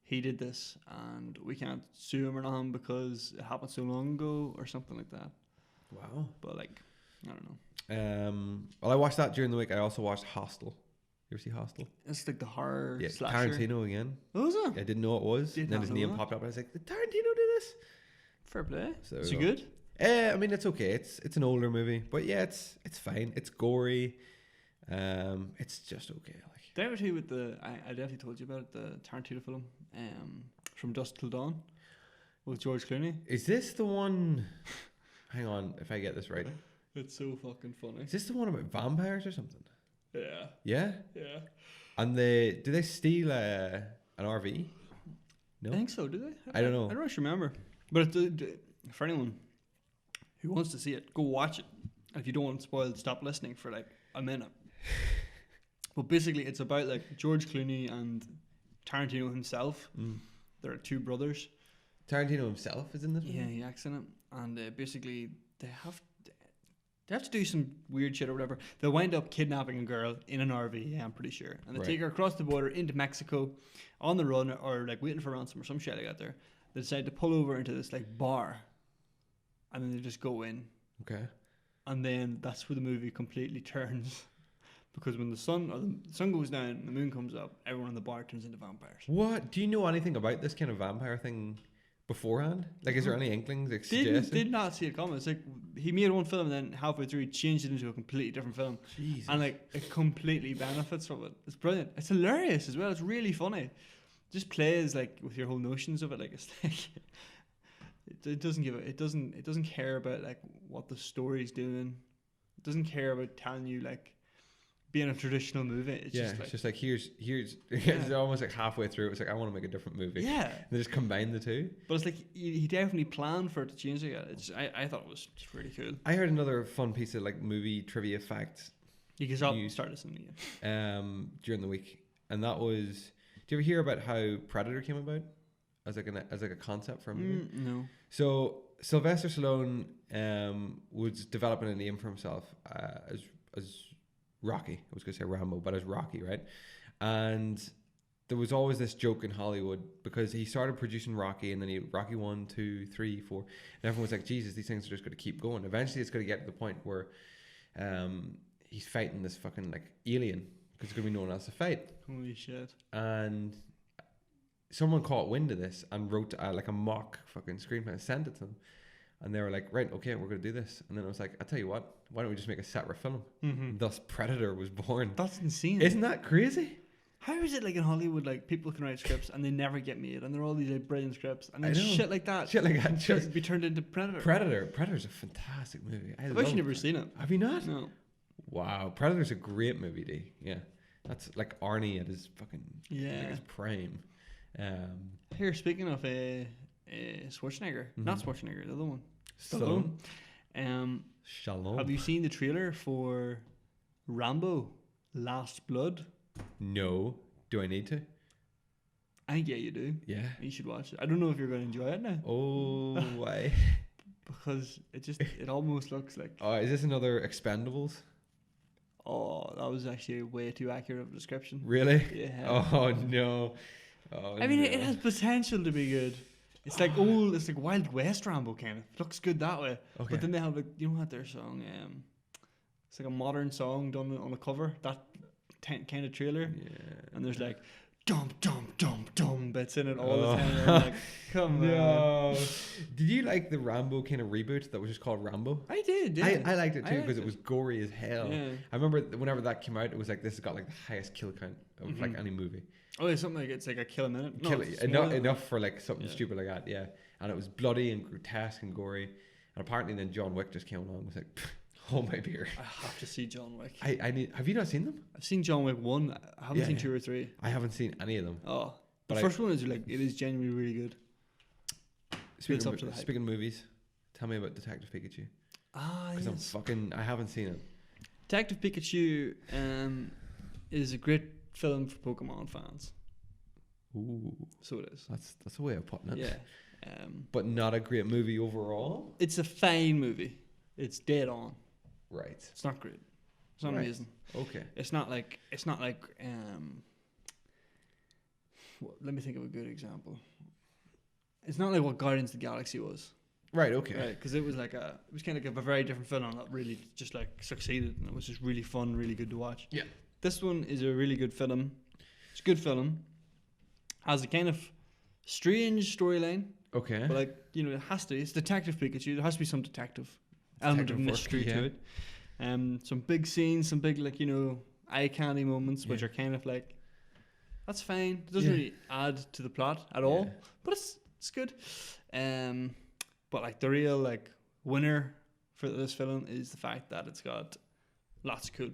A: he did this and we can't sue him or nothing because it happened so long ago or something like that.
B: Wow.
A: But like, I don't know.
B: Well, I watched that during the week. I also watched Hostel. You ever see Hostel?
A: It's like the horror slasher.
B: Tarantino again.
A: Oh, is it?
B: I didn't know it was. And then his name popped up. And I was like, did Tarantino do this?
A: Fair play.
B: So,
A: is it good?
B: I mean, it's okay. It's an older movie, but yeah, it's fine. It's gory. It's just okay. Like,
A: did I ever tell you with I definitely told you about it, the Tarantino film, From Dusk Till Dawn, with George Clooney.
B: Is this the one? Hang on, if I get this right.
A: It's so fucking funny.
B: Is this the one about vampires or something?
A: Yeah.
B: Yeah?
A: Yeah.
B: And do they steal an RV? No?
A: I think so, do they?
B: I don't know.
A: I don't actually remember. But for anyone who wants to see it, go watch it. And if you don't want it spoiled, stop listening for like a minute. But basically, it's about like George Clooney and Tarantino himself. There are two brothers.
B: Tarantino himself is in this
A: Yeah, he acts in it. And basically, they have to do some weird shit or whatever. They'll wind up kidnapping a girl in an RV, yeah, I'm pretty sure. And they take her across the border into Mexico on the run or like waiting for ransom or some shit like that there. They decide to pull over into this like bar. And then they just go in.
B: Okay.
A: And then that's where the movie completely turns. Because when the sun goes down and the moon comes up, everyone in the bar turns into vampires.
B: What? Do you know anything about this kind of vampire thing beforehand? Like, is there any inklings? Like,
A: Did not see it coming. It's like he made one film and then halfway through he changed it into a completely different film.
B: Jesus.
A: And like it completely benefits from it. It's brilliant. It's hilarious as well. It's really funny. Just plays like with your whole notions of it. Like it's like it doesn't care about like what the story's doing. It doesn't care about telling you like being a traditional movie. It's just like here's
B: it's almost like halfway through it's like I want to make a different movie.
A: Yeah.
B: And they just combine the two.
A: But it's like he definitely planned for it to change like that. It's I thought it was just really cool.
B: I heard another fun piece of like movie trivia facts.
A: You can start listening again.
B: During the week. And that was, do you ever hear about how Predator came about? As like a concept for a movie?
A: No.
B: So Sylvester Stallone was developing a name for himself as Rocky. I was going to say Rambo, but as Rocky, right? And there was always this joke in Hollywood because he started producing Rocky and then he Rocky 1, 2, 3, 4. And everyone was like, Jesus, these things are just going to keep going. Eventually it's going to get to the point where he's fighting this fucking like alien because there's going to be no one else to fight.
A: Holy shit.
B: And someone caught wind of this and wrote like a mock fucking screenplay and sent it to them. And they were like, right, okay, we're going to do this. And then I was like, I'll tell you what, why don't we just make a separate film? Mm-hmm. Thus Predator was born.
A: That's insane.
B: Isn't that crazy?
A: How is it like in Hollywood, like people can write scripts and they never get made and they're all these like brilliant scripts and then shit like that just be turned into Predator.
B: Predator's a fantastic movie.
A: I've actually never seen it.
B: Have you not?
A: No.
B: Wow, Predator's a great movie, D. Yeah. That's like Arnie at his fucking like his prime.
A: Here, speaking of Schwarzenegger, not Schwarzenegger, the other one.
B: Stallone.
A: Shalom. Have you seen the trailer for Rambo: Last Blood?
B: No. Do I need to?
A: I think you do.
B: Yeah.
A: You should watch it. I don't know if you're going to enjoy it now.
B: Oh, why?
A: Because it almost looks like.
B: Oh, is this another Expendables?
A: Oh, that was actually way too accurate of a description.
B: Really?
A: Yeah.
B: Oh no. Oh,
A: I mean, it has potential to be good. It's like it's like Wild West Rambo kind of. It looks good that way. Okay. But then they have like, you know what their song? It's like a modern song done on the cover. That kind of trailer. Yeah. And there's like dum dum dum dum bits in it all the time. I'm like, come on.
B: Did you like the Rambo kind of reboot that was just called Rambo?
A: I did. Yeah.
B: I liked it too because it was gory as hell.
A: Yeah.
B: I remember whenever that came out, it was like this has got like the highest kill count of like any movie.
A: Oh, it's something like it's like a kill a minute.
B: No, enough for like something stupid like that. Yeah, and it was bloody and grotesque and gory. And apparently, then John Wick just came along and was like, hold my beer.
A: I have to see John Wick.
B: I need. Have you not seen them?
A: I've seen John Wick 1. I haven't seen 2 or 3.
B: I haven't seen any of them.
A: Oh, the first one is like it is genuinely really good.
B: Speaking of movies, tell me about Detective Pikachu. Because I haven't seen it.
A: Detective Pikachu is a great film for Pokemon fans.
B: Ooh,
A: so it is.
B: That's a way of putting it.
A: Yeah,
B: but not a great movie overall.
A: It's a fine movie. It's dead on.
B: Right.
A: It's not great. It's not amazing.
B: Okay.
A: It's not like. Let me think of a good example. It's not like what Guardians of the Galaxy was.
B: Right. Okay.
A: Right, because it was kind of like a very different film that really just like succeeded, and it was just really fun, really good to watch.
B: Yeah.
A: This one is a really good film. It's a good film. Has a kind of strange storyline.
B: Okay.
A: But like, you know, it has to. It's Detective Pikachu. There has to be some detective element of mystery to it. Some big scenes, some big like, you know, eye candy moments, which are kind of like, that's fine. It doesn't really add to the plot at all, but it's good. But like the real like winner for this film is the fact that it's got lots of cool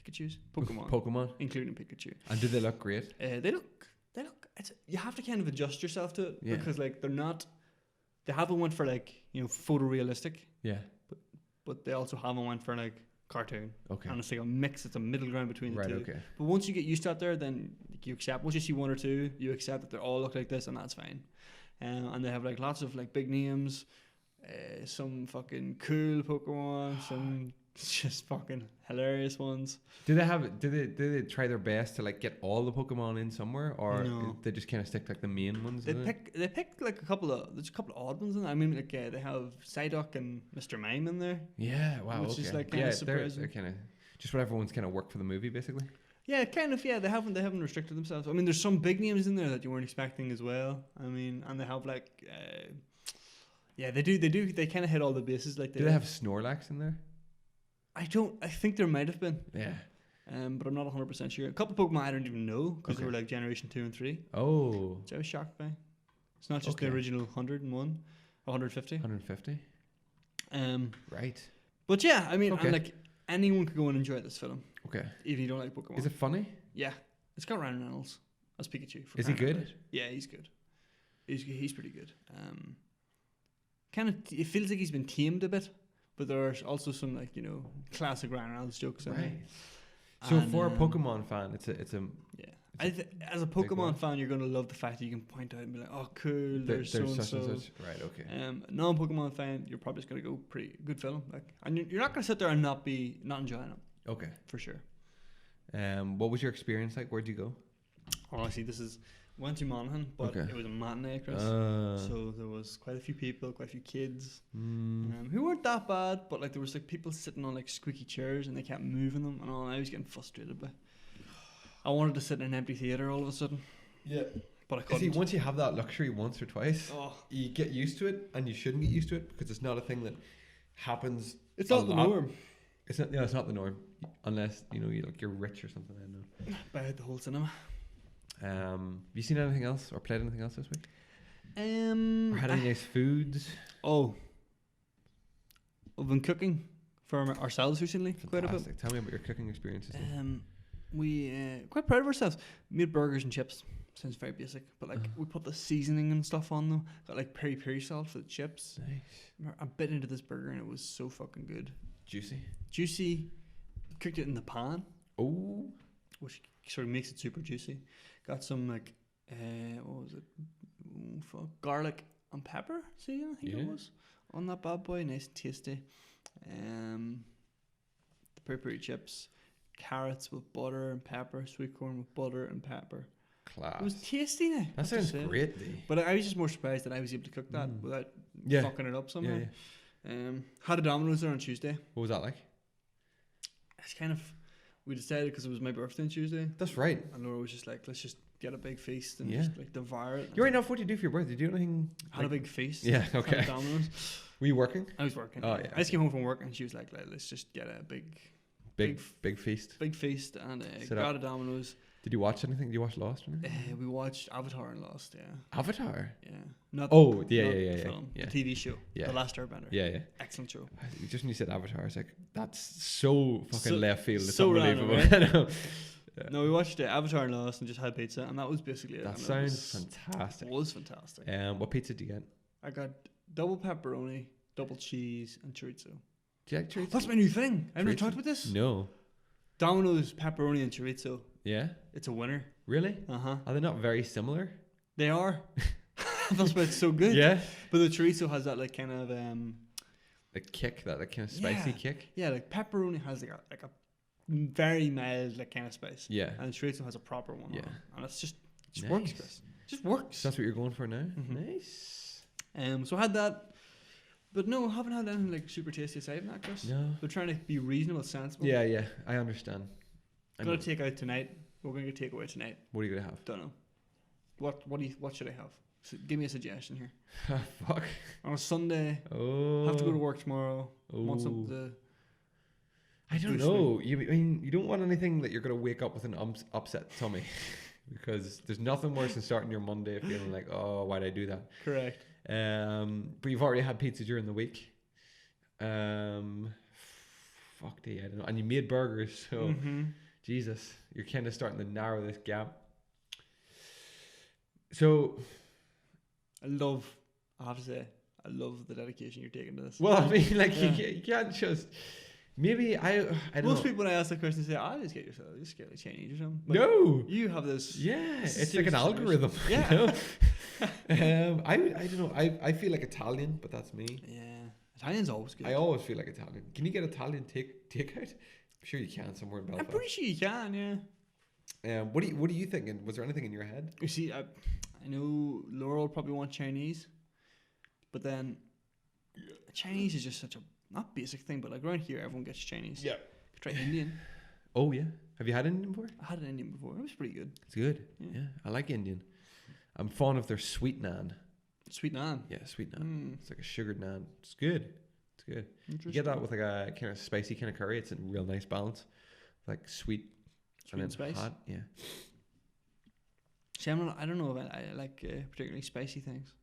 A: Pikachus, Pokemon,
B: Pokemon.
A: including Pikachu.
B: And do they look great?
A: They look. You have to kind of adjust yourself to it because like they're not. They haven't went for like photorealistic.
B: Yeah.
A: But they also haven't went for like cartoon.
B: Okay.
A: And it's like a mix. It's a middle ground between the two.
B: Okay.
A: But once you get used to it there, then you accept. Once you see one or two, you accept that they all look like this, and that's fine. And they have like lots of like big names, some fucking cool Pokemon, some just fucking hilarious ones.
B: Do they try their best to like get all the Pokemon in somewhere, or they just kind of stick to like the main ones?
A: They pick like there's a couple of odd ones in there. I mean, like they have Psyduck and Mr. Mime in there.
B: Yeah, wow.
A: Which is like kind of surprising.
B: They're kind of just what everyone's kind of work for the movie, basically.
A: Yeah, kind of. Yeah, they haven't restricted themselves. I mean, there's some big names in there that you weren't expecting as well. I mean, and they have like, they do. They kind of hit all the bases. Like,
B: do they have Snorlax in there?
A: I think there might have been.
B: Yeah.
A: But I'm not 100% sure. A couple of Pokemon I don't even know because they were like Generation 2 and 3.
B: Oh.
A: Which I was shocked by. It's not just the original 101, 150.
B: 150. Right.
A: But yeah, I mean, and like anyone could go and enjoy this film.
B: Okay.
A: If you don't like Pokemon.
B: Is it funny?
A: Yeah. It's got Ryan Reynolds as Pikachu.
B: Is he good?
A: Yeah, he's good. He's pretty good. Kind of, it feels like he's been tamed a bit, but there's also some like classic Ryan Reynolds jokes.
B: Right. So for a Pokemon fan, it's a
A: yeah. As a Pokemon fan, you're gonna love the fact that you can point out and be like, "Oh, cool, there's so and so."
B: Right. Okay.
A: Non-Pokemon fan, you're probably just gonna go pretty good film, like, and you're not gonna sit there and not enjoying it.
B: Okay.
A: For sure.
B: What was your experience like? Where'd you go?
A: Honestly, went to Monaghan, but it was a matinee, Chris. So there was quite a few people, quite a few kids, who weren't that bad, but like there was like people sitting on like squeaky chairs and they kept moving them, and all. I was getting frustrated by. I wanted to sit in an empty theater all of a sudden. Yeah, but I couldn't.
B: See, once you have that luxury once or twice, you get used to it, and you shouldn't get used to it because it's not a thing that happens.
A: It's not the norm.
B: It's not. Yeah, it's not the norm, unless you're rich or something. I don't know.
A: Buy out the whole cinema.
B: Have you seen anything else or played anything else this week?
A: Or
B: had any nice foods?
A: Oh, we've been cooking for ourselves recently.
B: Fantastic.
A: Quite a bit.
B: Tell me about your cooking experiences.
A: We quite proud of ourselves. Made burgers and chips. Sounds very basic, but like we put the seasoning and stuff on them. Got like peri salt for the chips.
B: Nice.
A: I bit into this burger and it was so fucking good.
B: Juicy.
A: Cooked it in the pan.
B: Oh.
A: Which sort of makes it super juicy. Got some like what was it? Garlic and pepper. See, I think it was on that bad boy. Nice and tasty. The peri chips, carrots with butter and pepper, sweet corn with butter and pepper.
B: Class.
A: It was tasty. Now,
B: that sounds great. Dee.
A: But I was just more surprised that I was able to cook that without fucking it up somehow.
B: Yeah.
A: Had a Domino's there on Tuesday.
B: What was that like?
A: It's kind of. We decided because it was my birthday on Tuesday.
B: That's right.
A: And Laura was just like, let's just get a big feast and just like devour it.
B: You're right enough. What do you do for your birthday? Do you do anything?
A: Had a big feast.
B: Yeah, okay.
A: Had Domino's.
B: Were you working?
A: I was working.
B: Oh, yeah.
A: I just came home from work and she was like let's just get a big
B: feast.
A: Big feast and got a Domino's.
B: Did you watch anything? Did you watch Lost or anything?
A: We watched Avatar and Lost, yeah.
B: Avatar?
A: Yeah. Not
B: the
A: film.
B: Yeah.
A: The TV show.
B: Yeah.
A: The Last Airbender.
B: Yeah.
A: Excellent show.
B: Just when you said Avatar, I was like, that's so fucking left field. It's
A: so
B: unbelievable.
A: random, right? No, we watched Avatar and Lost and just had pizza, and that was basically it.
B: That sounds fantastic.
A: It was fantastic.
B: What pizza did you get?
A: I got double pepperoni, double cheese, and chorizo.
B: Do you like chorizo?
A: That's my new thing. Have you ever talked about this?
B: No.
A: Domino's pepperoni and chorizo.
B: Yeah?
A: It's a winner.
B: Really?
A: Uh-huh.
B: Are they not very similar?
A: They are. That's why it's so good.
B: Yeah.
A: But the chorizo has that like kind of
B: the kick, that like kind of spicy kick.
A: Yeah, like pepperoni has like a very mild like kind of spice.
B: Yeah.
A: And chorizo has a proper one.
B: Yeah.
A: And it's just
B: nice.
A: Works, Chris. Just works.
B: So that's what you're going for now.
A: Mm-hmm.
B: Nice.
A: So I had that. But no, I haven't had anything like super tasty aside from that, Chris.
B: No.
A: We're trying to be reasonable, sensible.
B: Yeah, I understand.
A: I'm gonna take out tonight. We're gonna get takeaway tonight.
B: What are you gonna have?
A: Don't know. What should I have? So give me a suggestion here.
B: Fuck.
A: On a Sunday.
B: Oh.
A: Have to go to work tomorrow. Want something to.
B: I don't know. You don't want anything that you're gonna wake up with an upset tummy, because there's nothing worse than starting your Monday feeling like, oh, why'd I do that?
A: Correct.
B: But you've already had pizza during the week. fuck do you? I don't know. And you made burgers, so Jesus, you're kind of starting to narrow this gap. So,
A: I have to say, I love the dedication you're taking to this.
B: Well, I mean, like you can't just. Maybe I don't know.
A: Most people when I ask that question say, "I'll just get like Chinese or something." But
B: no,
A: you have this.
B: Yeah, it's like an algorithm.
A: Yeah.
B: You know? I don't know. I feel like Italian, but that's me.
A: Yeah, Italian's always good.
B: I always feel like Italian. Can you get Italian takeout? I'm sure you can somewhere in Belfast.
A: I'm pretty sure you can. Yeah.
B: What are you thinking? Was there anything in your head?
A: You see, I know Laura will probably want Chinese, but then Chinese is just such a not basic thing, but like around here everyone gets Chinese.
B: Yeah.
A: Try Indian.
B: Oh yeah. Have you had Indian before?
A: I had an Indian before. It was pretty good.
B: It's good. Yeah. I like Indian. I'm fond of their sweet naan.
A: Sweet naan.
B: Yeah, sweet naan. It's like a sugared naan. It's good. It's good. You get that with like a kind of spicy kind of curry. It's a real nice balance. Like sweet and then
A: spice.
B: hot. Yeah.
A: See, I don't know if I like particularly spicy things.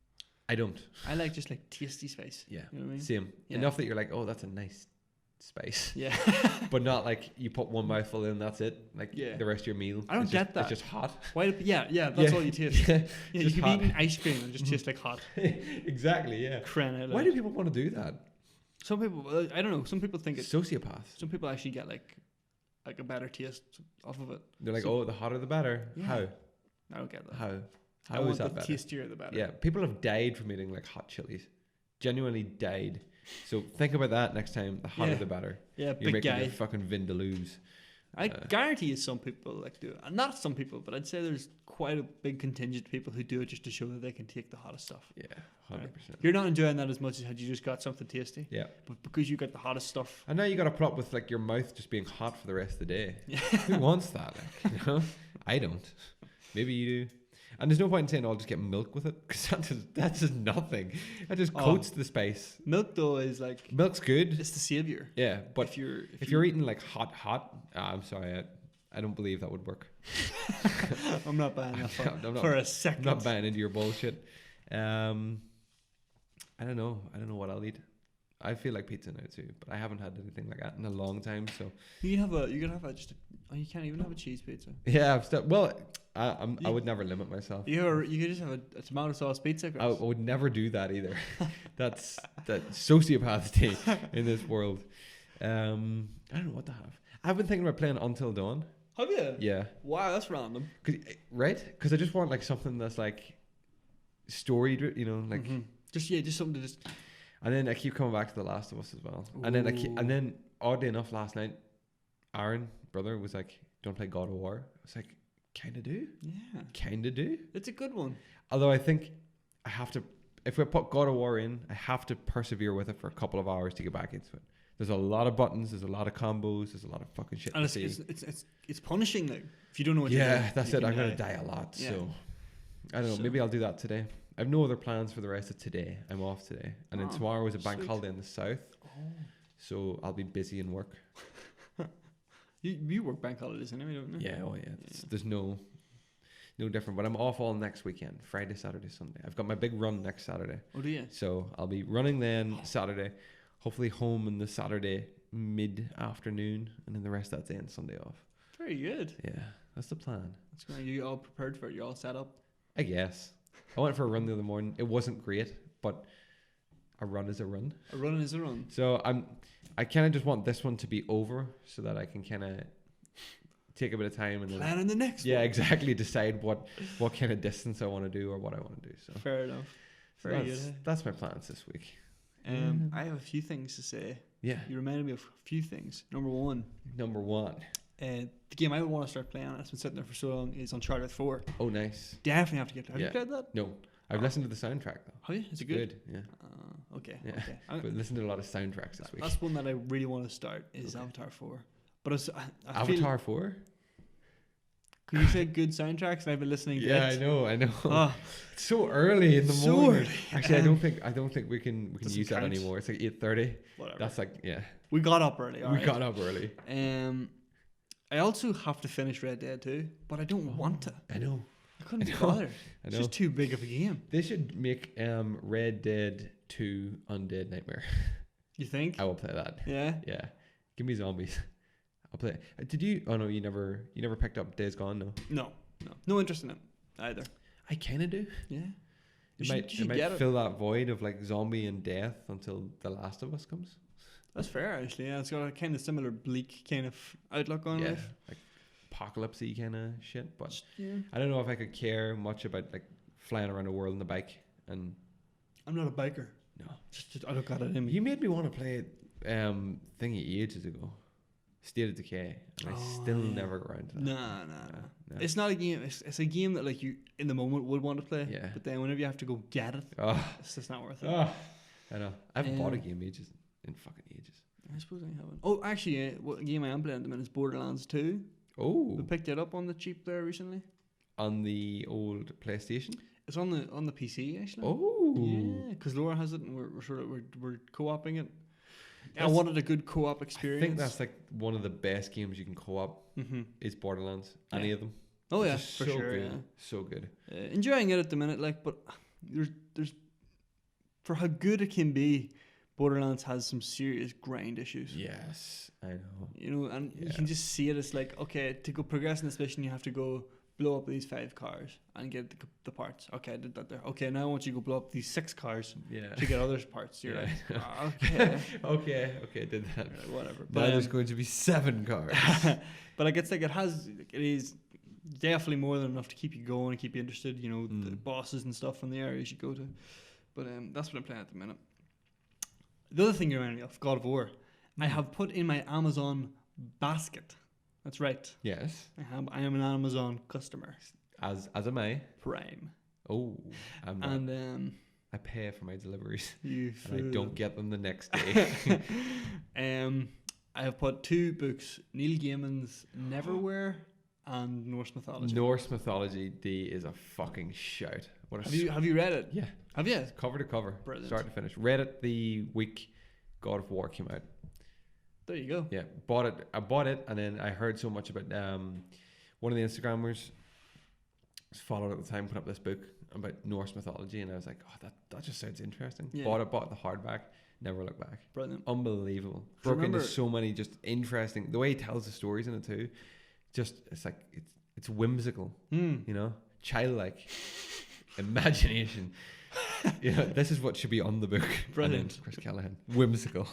B: I don't.
A: I like just like tasty spice.
B: Yeah.
A: You know what I mean?
B: Same. Yeah. Enough that you're like, oh, that's a nice spice.
A: Yeah.
B: But not like you put one mouthful in, that's it. Like the rest of your meal.
A: I don't get that.
B: It's just hot.
A: Why? Yeah. That's all you taste. Yeah, you could be
B: hot.
A: eating ice cream and just taste like hot.
B: Exactly. Yeah.
A: Why
B: do people want to do that?
A: Some people, I don't know. Some people think it's
B: sociopaths.
A: Some people actually get like a better taste off of it.
B: They're like, oh, the hotter the better. Yeah. How?
A: I don't get that.
B: How is that better?
A: The tastier the better.
B: Yeah, people have died from eating like hot chilies. Genuinely died. So think about that next time. The hotter the better.
A: Yeah,
B: you're
A: big
B: making
A: guy.
B: your fucking vindaloos.
A: I guarantee you some people like do it. And not some people, but I'd say there's quite a big contingent of people who do it just to show that they can take the hottest stuff.
B: Yeah, 100%. Right.
A: You're not enjoying that as much as had you just got something tasty.
B: Yeah.
A: But because you got the hottest stuff.
B: And now you got to put up with like your mouth just being hot for the rest of the day. Yeah. Who wants that? Like, you know? I don't. Maybe you do. And there's no point in saying, I'll just get milk with it, because that does nothing. That just coats the spice.
A: Milk, though, is like...
B: Milk's good.
A: It's the savior.
B: Yeah, but
A: if
B: you're eating like hot, I'm sorry, I don't believe that would work.
A: I'm not buying that for a second.
B: I'm not buying into your bullshit. I don't know what I'll eat. I feel like pizza now too, but I haven't had anything like that in a long time. So
A: you can have you can't even have a cheese pizza.
B: Yeah, I would never limit myself.
A: You could just have a tomato sauce pizza.
B: I would never do that either. That's sociopathy in this world. I don't know what to have. I've been thinking about playing Until Dawn.
A: Have you?
B: Yeah.
A: Wow, that's random.
B: Because I just want like something that's like storied, you know, like
A: just something to just.
B: And then I keep coming back to The Last of Us as well. Ooh. And then oddly enough, last night, Aaron, brother, was like, "Don't play God of War." I was like, "Kinda do."
A: Yeah.
B: Kinda do.
A: It's a good one.
B: Although I think I have to, if we put God of War in, I have to persevere with it for a couple of hours to get back into it. There's a lot of buttons, there's a lot of combos, there's a lot of fucking shit.
A: And it's punishing though. If you don't know what you're doing.
B: Yeah, that's it. I'm gonna die a lot. Yeah. So I don't know. Maybe I'll do that today. I have no other plans for the rest of today. I'm off today. And then tomorrow is a bank holiday in the south. Oh. So I'll be busy in work.
A: You work bank holidays anyway, don't you?
B: Yeah, there's no different. But I'm off all next weekend. Friday, Saturday, Sunday. I've got my big run next Saturday.
A: Oh, do you?
B: So I'll be running then Saturday. Hopefully home in the Saturday mid-afternoon. And then the rest of that day and Sunday off.
A: Very good.
B: Yeah, that's the plan.
A: That's good. Are you all prepared for it? You're all set up?
B: I guess. I went for a run the other morning. It wasn't great, but a run is a run.
A: A run is a run.
B: So I kind of just want this one to be over so that I can kind of take a bit of time and
A: plan in the next one.
B: Yeah, exactly. Decide what kind of distance I want to do or what I want to do. So
A: fair enough. Very good.
B: That's my plans this week.
A: I have a few things to say.
B: Yeah.
A: You reminded me of a few things. Number one. The game I would want to start playing, it's been sitting there for so long, is Uncharted 4.
B: Oh, nice.
A: Definitely have to get that. Have you played that?
B: No. I've listened to the soundtrack though.
A: Have you? Is it good?
B: Yeah.
A: Okay.
B: Yeah.
A: Okay.
B: But listened to a lot of soundtracks this week.
A: That's one that I really want to start is Avatar 4. But I
B: Avatar 4?
A: Can you say good soundtracks? And I've been listening to
B: it. I know. Oh, it's so early in the morning.
A: Early.
B: Actually, I don't think we can use that anymore. It's like 8:30.
A: Whatever.
B: That's like
A: We got up early.
B: Got up early.
A: I also have to finish Red Dead 2, but I don't want to.
B: I know.
A: I couldn't be bothered. It's just too big of a game.
B: They should make Red Dead 2 Undead Nightmare.
A: You think?
B: I will play that.
A: Yeah?
B: Yeah. Give me zombies. I'll play. Did you? Oh no, you never picked up Days Gone, no.
A: No interest in it either.
B: I kind of do.
A: Yeah.
B: It
A: You
B: might
A: get it.
B: fill that void of like zombie and death until The Last of Us comes.
A: That's fair, actually. Yeah, it's got a kind of similar bleak kind of outlook on life.
B: Like apocalypse-y kind of shit. But
A: Yeah.
B: I don't know if I could care much about like flying around the world on the bike. And
A: I'm not a biker.
B: no,
A: Just I don't got it in me.
B: you made me want to play it thingy ages ago. State of Decay, and I still never got around to that.
A: Nah.
B: No.
A: It's not a game. It's a game that like you in the moment would want to play.
B: Yeah.
A: But then whenever you have to go get it,
B: Oh,
A: it's just not worth it.
B: I know. I haven't bought a game in fucking ages.
A: I suppose I haven't. Oh, actually, what game I am playing at the minute is Borderlands 2.
B: Oh,
A: We picked it up on the cheap there recently.
B: on the old PlayStation.
A: It's on the PC actually.
B: Oh,
A: Yeah, because Laura has it, and we're co-oping it. I
B: That's-
A: wanted a good co-op
B: I
A: experience.
B: think that's like one of the best games you can co-op. Is Borderlands. Any
A: Yeah.
B: of them.
A: Oh yeah,
B: Just
A: for
B: so
A: sure.
B: good.
A: Yeah.
B: So good.
A: Enjoying it at the minute, like, but there's for how good it can be, Borderlands has some serious grind issues.
B: Yes, I know.
A: You know, and you
B: Yeah.
A: can just see it. It's like, okay, to go progress in this mission, you have to go blow up these 5 cars and get the parts. Okay, I did that there. Okay, now I want you to go blow up these 6 cars
B: Yeah.
A: to get other parts. You're
B: Yeah.
A: like, okay,
B: okay, did that.
A: You're like, whatever.
B: Now
A: But
B: there's going to be 7 cars.
A: but like it's like it is definitely more than enough to keep you going and keep you interested. You know, the bosses and stuff in the areas you go to. But that's what I'm playing at the minute. The other thing you reminded me of, God of War. I have put in my Amazon basket. That's right.
B: Yes.
A: I am an Amazon customer.
B: As am I.
A: Prime.
B: Oh, I'm not.
A: And
B: I pay for my deliveries,
A: you
B: and I
A: fool.
B: don't get them the next day.
A: I have put 2 books: Neil Gaiman's Neverwhere and Norse mythology.
B: Norse mythology D is a fucking shout. What a
A: Have you read it?
B: yeah,
A: Have you?
B: cover to cover,
A: Brilliant.
B: start to finish. Read it the week God of War came out.
A: There you go.
B: Yeah, bought it. I bought it, and then I heard so much about one of the Instagrammers followed at the time put up this book about Norse mythology, and I was like, oh, that just sounds interesting.
A: Yeah.
B: Bought the hardback, never looked back.
A: Brilliant.
B: Unbelievable.
A: So
B: Broke into
A: remember-
B: so many just interesting. The way he tells the stories in it too, just it's like it's whimsical, you know, childlike imagination. This is what should be on the book.
A: Brilliant.
B: And then Chris Callahan, whimsical.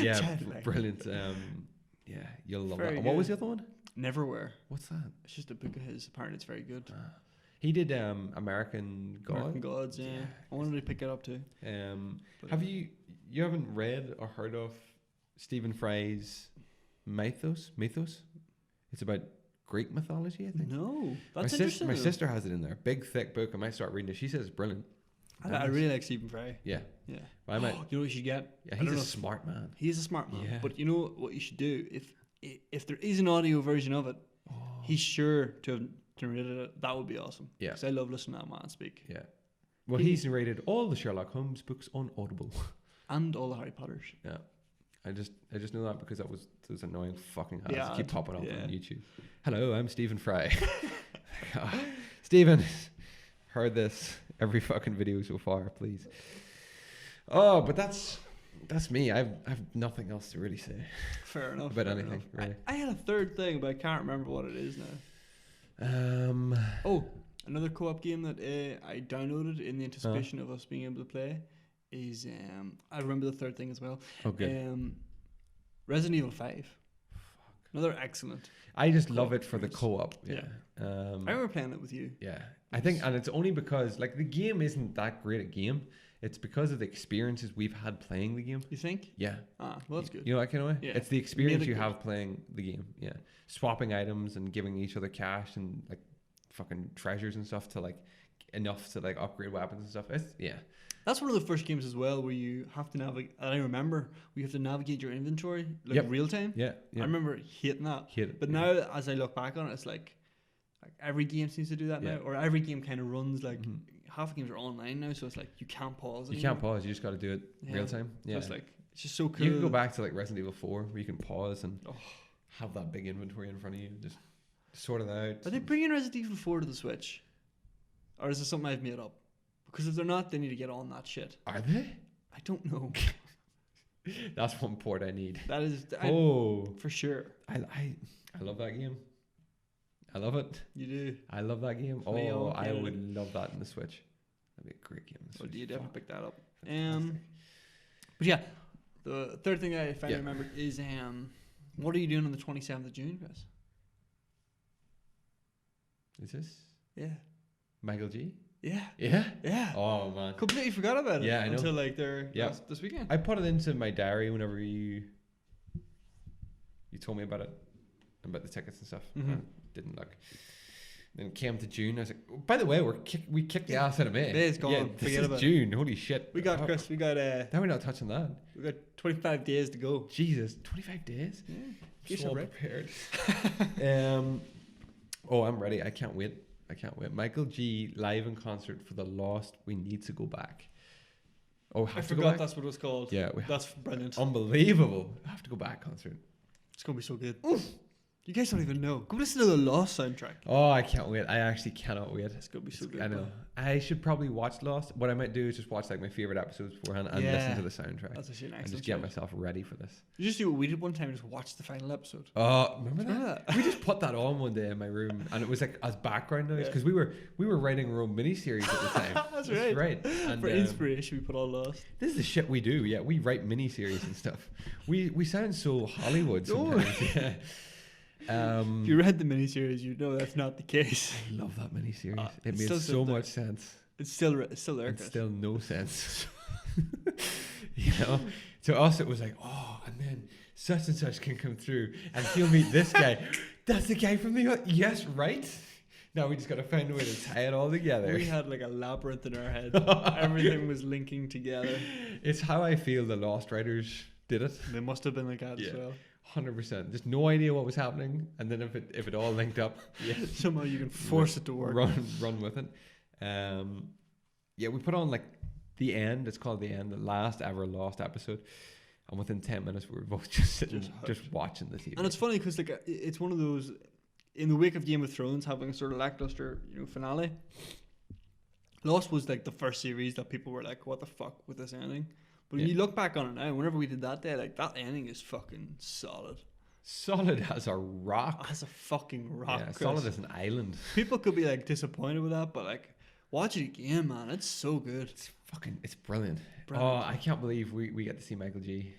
B: Yeah,
A: Childlike.
B: brilliant. Yeah, you'll love
A: Very
B: that. And what was
A: good.
B: the other one?
A: Neverwhere.
B: What's that?
A: It's just a book of his. Apparently, it's very good.
B: He did American God.
A: American Gods. Yeah. I wanted to pick it up too. But,
B: Have you haven't read or heard of Stephen Fry's Mythos? It's about Greek mythology, I think.
A: No,
B: My
A: that's
B: sis-
A: interesting.
B: my
A: though.
B: sister has it in there. Big thick book. I might start reading it. She says it's brilliant.
A: I really like Stephen Fry.
B: Yeah.
A: Yeah.
B: I might.
A: You know what you should get?
B: Yeah,
A: I
B: he's
A: don't
B: a
A: know.
B: smart man.
A: He's a smart man.
B: Yeah.
A: But you know what you should do? If there is an audio version of it, he's sure to have narrated it. That would be awesome.
B: Yeah.
A: Because I love listening to that man speak.
B: Yeah. Well, he's narrated all the Sherlock Holmes books on Audible.
A: And all the Harry Potters.
B: Yeah. I just know that because that was those annoying fucking ads that
A: Yeah,
B: keep popping up
A: yeah.
B: on YouTube. Hello, I'm Stephen Fry. Stephen, heard this every fucking video so far, please. Oh, but that's me. I've nothing else to really say
A: Fair enough.
B: about
A: fair
B: anything,
A: enough.
B: really.
A: I had a third thing, but I can't remember what it is now. Oh, another co-op game that I downloaded in the anticipation of us being able to play is I remember the third thing as well.
B: Okay.
A: Resident Evil 5. Another excellent.
B: I just love
A: co-op
B: it for the
A: experience.
B: co-op. Yeah.
A: I remember playing it with you.
B: Yeah. I think, and it's only because like the game isn't that great a game. It's because of the experiences we've had playing the game.
A: You think?
B: Yeah.
A: Ah, well, that's good.
B: You know that kind of way?
A: Yeah.
B: It's the experience
A: Made it
B: you
A: good.
B: have playing the game. Yeah. Swapping items and giving each other cash and like fucking treasures and stuff to like enough to like upgrade weapons and stuff. Yeah.
A: That's one of the first games as well where you have to navigate. And I remember you have to navigate your inventory like
B: Yep.
A: real time.
B: Yeah.
A: I remember hating that.
B: Hit it.
A: But
B: yeah.
A: now, as I look back on it, it's like every game seems to do that
B: Yeah.
A: now, or every game kind of runs like half the games are online now, so it's like you can't pause.
B: You can't pause. You just got to do it real time.
A: So
B: Yeah.
A: it's like it's just so cool.
B: You can go back to like Resident Evil 4 where you can pause and
A: Oh.
B: have that big inventory in front of you and just sort it out.
A: Are they bringing Resident Evil 4 to the Switch, or is it something I've made up? Because if they're not, they need to get on that shit.
B: Are they?
A: I don't know.
B: That's one port I need.
A: That is for sure.
B: I love that game. I love it.
A: You do.
B: I love that game.
A: Leo,
B: I
A: yeah.
B: would love that in the Switch. That'd be a great game.
A: Well, you definitely pick that up.
B: Fantastic.
A: But yeah, the third thing I finally remembered is what are you doing on the 27th of June, Chris?
B: Is this
A: Yeah.
B: Michael G?
A: Yeah.
B: Yeah?
A: Yeah.
B: Oh, man.
A: Completely forgot about it.
B: Yeah, I know.
A: Until like this weekend.
B: I put it into my diary whenever you told me about it, about the tickets and stuff.
A: Mm-hmm.
B: I didn't look. Then it came to June. I was like, oh, by the way, we kicked the ass out of May.
A: May's gone.
B: Yeah,
A: Forget
B: this
A: about
B: is June. Holy shit.
A: We got Chris. We got
B: Now we're not touching that.
A: we got 25 days to go.
B: Jesus, 25 days.
A: Yeah.
B: I'm so prepared. Oh, I'm ready. I can't wait. Michael G live in concert for The Lost. We need to go back. Oh,
A: I forgot that's what it was called.
B: Yeah,
A: that's brilliant.
B: Unbelievable. I have to go back concert.
A: It's gonna be so good. You guys don't even know. Go listen to the Lost soundtrack.
B: Oh, I can't wait. I actually cannot wait.
A: It's gonna be so good.
B: I know. I should probably watch Lost. What I might do is just watch like my favorite episodes beforehand and listen to the soundtrack.
A: That's actually an excellent.
B: And just get myself ready for this.
A: You just do what we did one time. Just watch the final episode.
B: Oh, remember that? We just put that on one day in my room, and it was like as background noise because we were writing our own miniseries at the time.
A: That's right.
B: Right. And,
A: for inspiration, we put all Lost.
B: This is the shit we do. Yeah, we write miniseries and stuff. We sound so Hollywood sometimes. Yeah.
A: If you read the miniseries, you know that's not the case.
B: I love that miniseries. It
A: it's
B: made so much sense.
A: It's still there.
B: It's still no sense. You know, to us it was like, oh, and then such and such can come through, and he'll meet this guy. That's the guy from the yes, right. Now we just got to find a way to tie it all together.
A: We had like a labyrinth in our head. Everything was linking together.
B: It's how I feel the Lost writers did it.
A: They must have been like that as well.
B: 100%. Just no idea what was happening, and then if it all linked up,
A: somehow you can force it to work.
B: Run with it. We put on like the end. It's called the end, the last ever Lost episode, and within 10 minutes we were both just sitting, just watching the TV.
A: And it's funny because like it's one of those in the wake of Game of Thrones having a sort of lackluster finale. Lost was like the first series that people were like, "What the fuck with this ending?" But when you look back on it now, whenever we did that day, like that ending is fucking solid.
B: Solid as a rock.
A: As a fucking rock.
B: Yeah, solid as an island.
A: People could be like disappointed with that, but like watch it again, man. It's so good.
B: It's brilliant. Oh, I can't believe we get to see Michael G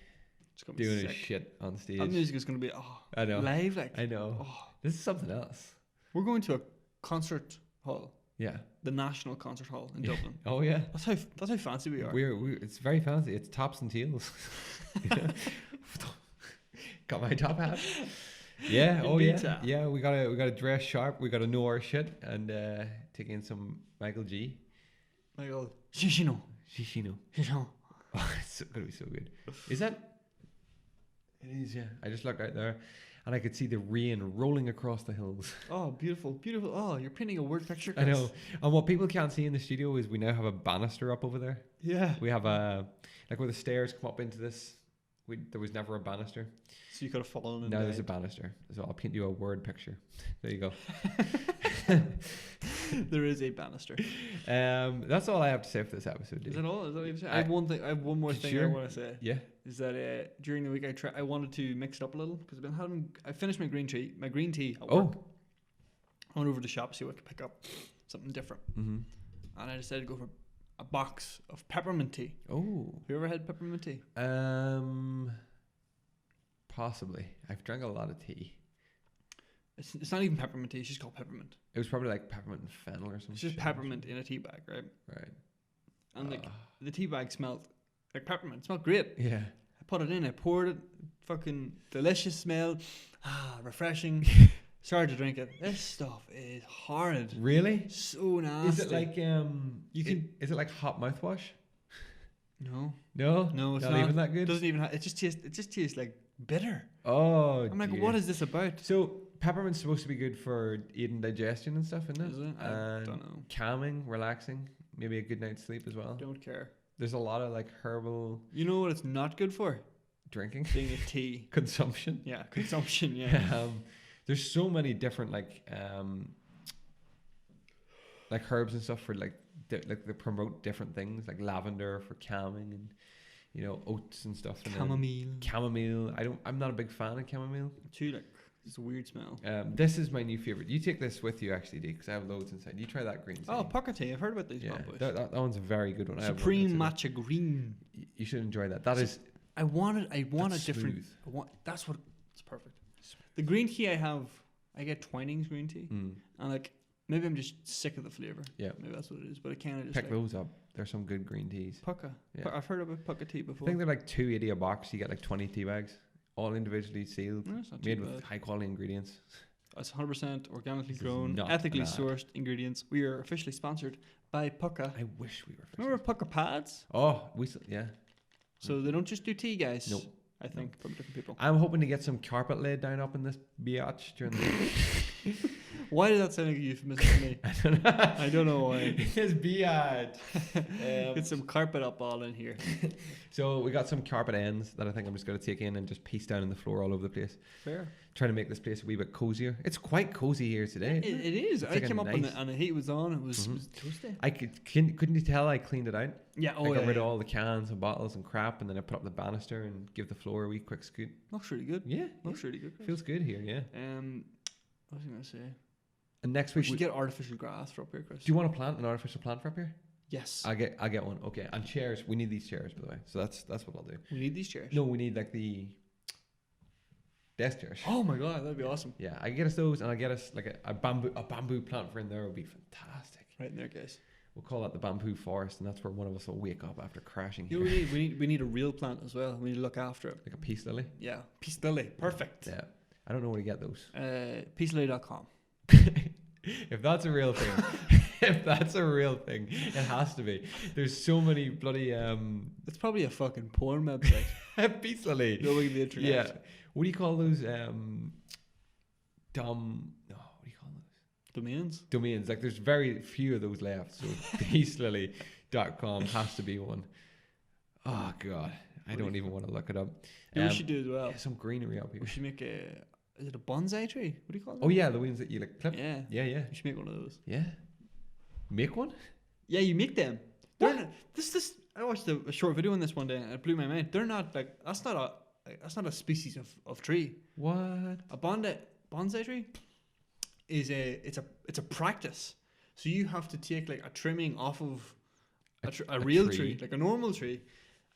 B: doing his shit on stage.
A: That music is gonna be
B: I know.
A: live. Like
B: I know.
A: Oh.
B: This is something else.
A: We're going to a concert hall.
B: Yeah.
A: The National Concert Hall in Dublin.
B: Oh yeah.
A: That's how fancy we are.
B: It's very fancy. It's tops and tails. Got my top hat. Yeah. Oh yeah. Yeah. We gotta dress sharp. We gotta know our shit and take in some Michael G.
A: Michael Shishino.
B: Oh, it's gonna be so good. Is that? It is. Yeah. I just looked out there. And I could see the rain rolling across the hills.
A: Oh, beautiful, beautiful. Oh, you're painting a word picture,
B: Chris. I know. And what people can't see in the studio is we now have a banister up over there.
A: Yeah.
B: We have where the stairs come up into this. There was never a banister.
A: So you could have fallen and
B: now
A: died.
B: There's a banister. So I'll paint you a word picture. There you go.
A: There is a banister.
B: That's all I have to say for this episode.
A: Is that all? Is that what you have to say? I have one thing. I have one more thing I want to say.
B: Yeah.
A: Is that during the week I wanted to mix it up a little because I finished my green tea at work. I went over to the shop to see what I could pick up, something different. Mm-hmm. And I decided to go for a box of peppermint tea.
B: Oh.
A: Have you ever had peppermint tea?
B: Possibly. I've drank a lot of tea.
A: It's not even peppermint tea. It's just called peppermint.
B: It was probably like peppermint and fennel or something.
A: It's just peppermint in a tea bag, right?
B: Right.
A: And like the tea bag smelled like peppermint. It smelled great.
B: Yeah.
A: I put it in. I poured it. Fucking delicious smell. Refreshing. Started to drink it. This stuff is horrid.
B: Really?
A: So nasty.
B: Is it like is it like hot mouthwash?
A: No.
B: No, it's not even that good.
A: Doesn't even. It just tastes like bitter.
B: Oh.
A: I'm like, what is this about?
B: So peppermint's supposed to be good for aiding digestion and stuff, isn't it?
A: Is it? I don't know.
B: Calming, relaxing, maybe a good night's sleep as well.
A: Don't care.
B: There's a lot of like herbal.
A: You know what it's not good for?
B: Drinking.
A: Being a tea.
B: Consumption.
A: Yeah, consumption. Yeah.
B: There's so many different like herbs and stuff for like they promote different things like lavender for calming and you know, oats and stuff.
A: Chamomile.
B: Chamomile. I'm not a big fan of chamomile.
A: Too like it's a weird smell.
B: This is my new favorite. You take this with you actually, D, because I have loads inside. You try that green tea.
A: Oh, pocket tea. I've heard about these bad boys.
B: That one's a very good one.
A: Supreme matcha green.
B: You should enjoy that.
A: I want a different. That's what. It's perfect. The green tea I have, I get Twinings green tea, and like maybe I'm just sick of the flavor.
B: Yeah,
A: maybe that's what it is. But I can't just
B: pick those up. There's some good green teas.
A: Pucka. Yeah. I've heard about Pucka tea before.
B: I think they're like $2.80 a box. You get like 20 tea bags, all individually sealed, made with high quality ingredients.
A: It's 100% organically grown, ethically sourced ingredients. We are officially sponsored by Pucka.
B: I wish we were.
A: Remember Pucka pads?
B: Oh, yeah.
A: So they don't just do tea, guys.
B: Nope.
A: I think from different people.
B: I'm hoping to get some carpet laid down up in this biatch during the.
A: Why did that sound like a euphemism to me? I don't know why.
B: It's biatch.
A: Get some carpet up all in here.
B: So we got some carpet ends that I think I'm just going to take in and just piece down on the floor all over the place.
A: Fair.
B: Trying to make this place a wee bit cozier. It's quite cozy here today.
A: It is. I came up and the heat was on. It was toasty.
B: Couldn't you tell I cleaned it out?
A: Yeah.
B: I got rid of all the cans and bottles and crap, and then I put up the banister and give the floor a wee quick scoot.
A: Looks really good.
B: Yeah.
A: Looks really good.
B: Feels good here. Yeah.
A: What was I going to say?
B: And next week
A: we should get artificial grass for up here, Chris.
B: Do you want to plant an artificial plant for up here?
A: Yes.
B: I'll get one. Okay. And chairs. We need these chairs, by the way. So that's what I'll do.
A: We need these chairs.
B: No, we need like the desk chairs.
A: Oh my god, that'd be awesome.
B: Yeah, I get us those, and I'll get us like a bamboo plant for in there. Would be fantastic.
A: Right in there, guys.
B: We'll call that the bamboo forest, and that's where one of us will wake up after crashing.
A: You know, we need a real plant as well. We need to look after it.
B: Like a peace lily.
A: Yeah, peace lily. Perfect.
B: Yeah. I don't know where to get those.
A: Peacelily.com.
B: If that's a real thing, it has to be. There's so many bloody.
A: It's probably a fucking porn website.
B: Peace lily.
A: Going the internet.
B: Yeah. What do you call those? What do you call those? Domains. Like there's very few of those left. So peacelily.com has to be one. Oh god, I don't even want to look it up.
A: We should do as well.
B: Yeah, some greenery up here.
A: We should make is it a bonsai tree? What do you call it?
B: Oh yeah, the ones that you like clip.
A: Yeah.
B: We
A: should make one of those.
B: Yeah. Make one?
A: Yeah, you make them. They're this. I watched a short video on this one day and it blew my mind. They're not like that's not a species of tree.
B: What?
A: A bonsai tree is it's a practice. So you have to take like a trimming off of a real tree, like a normal tree,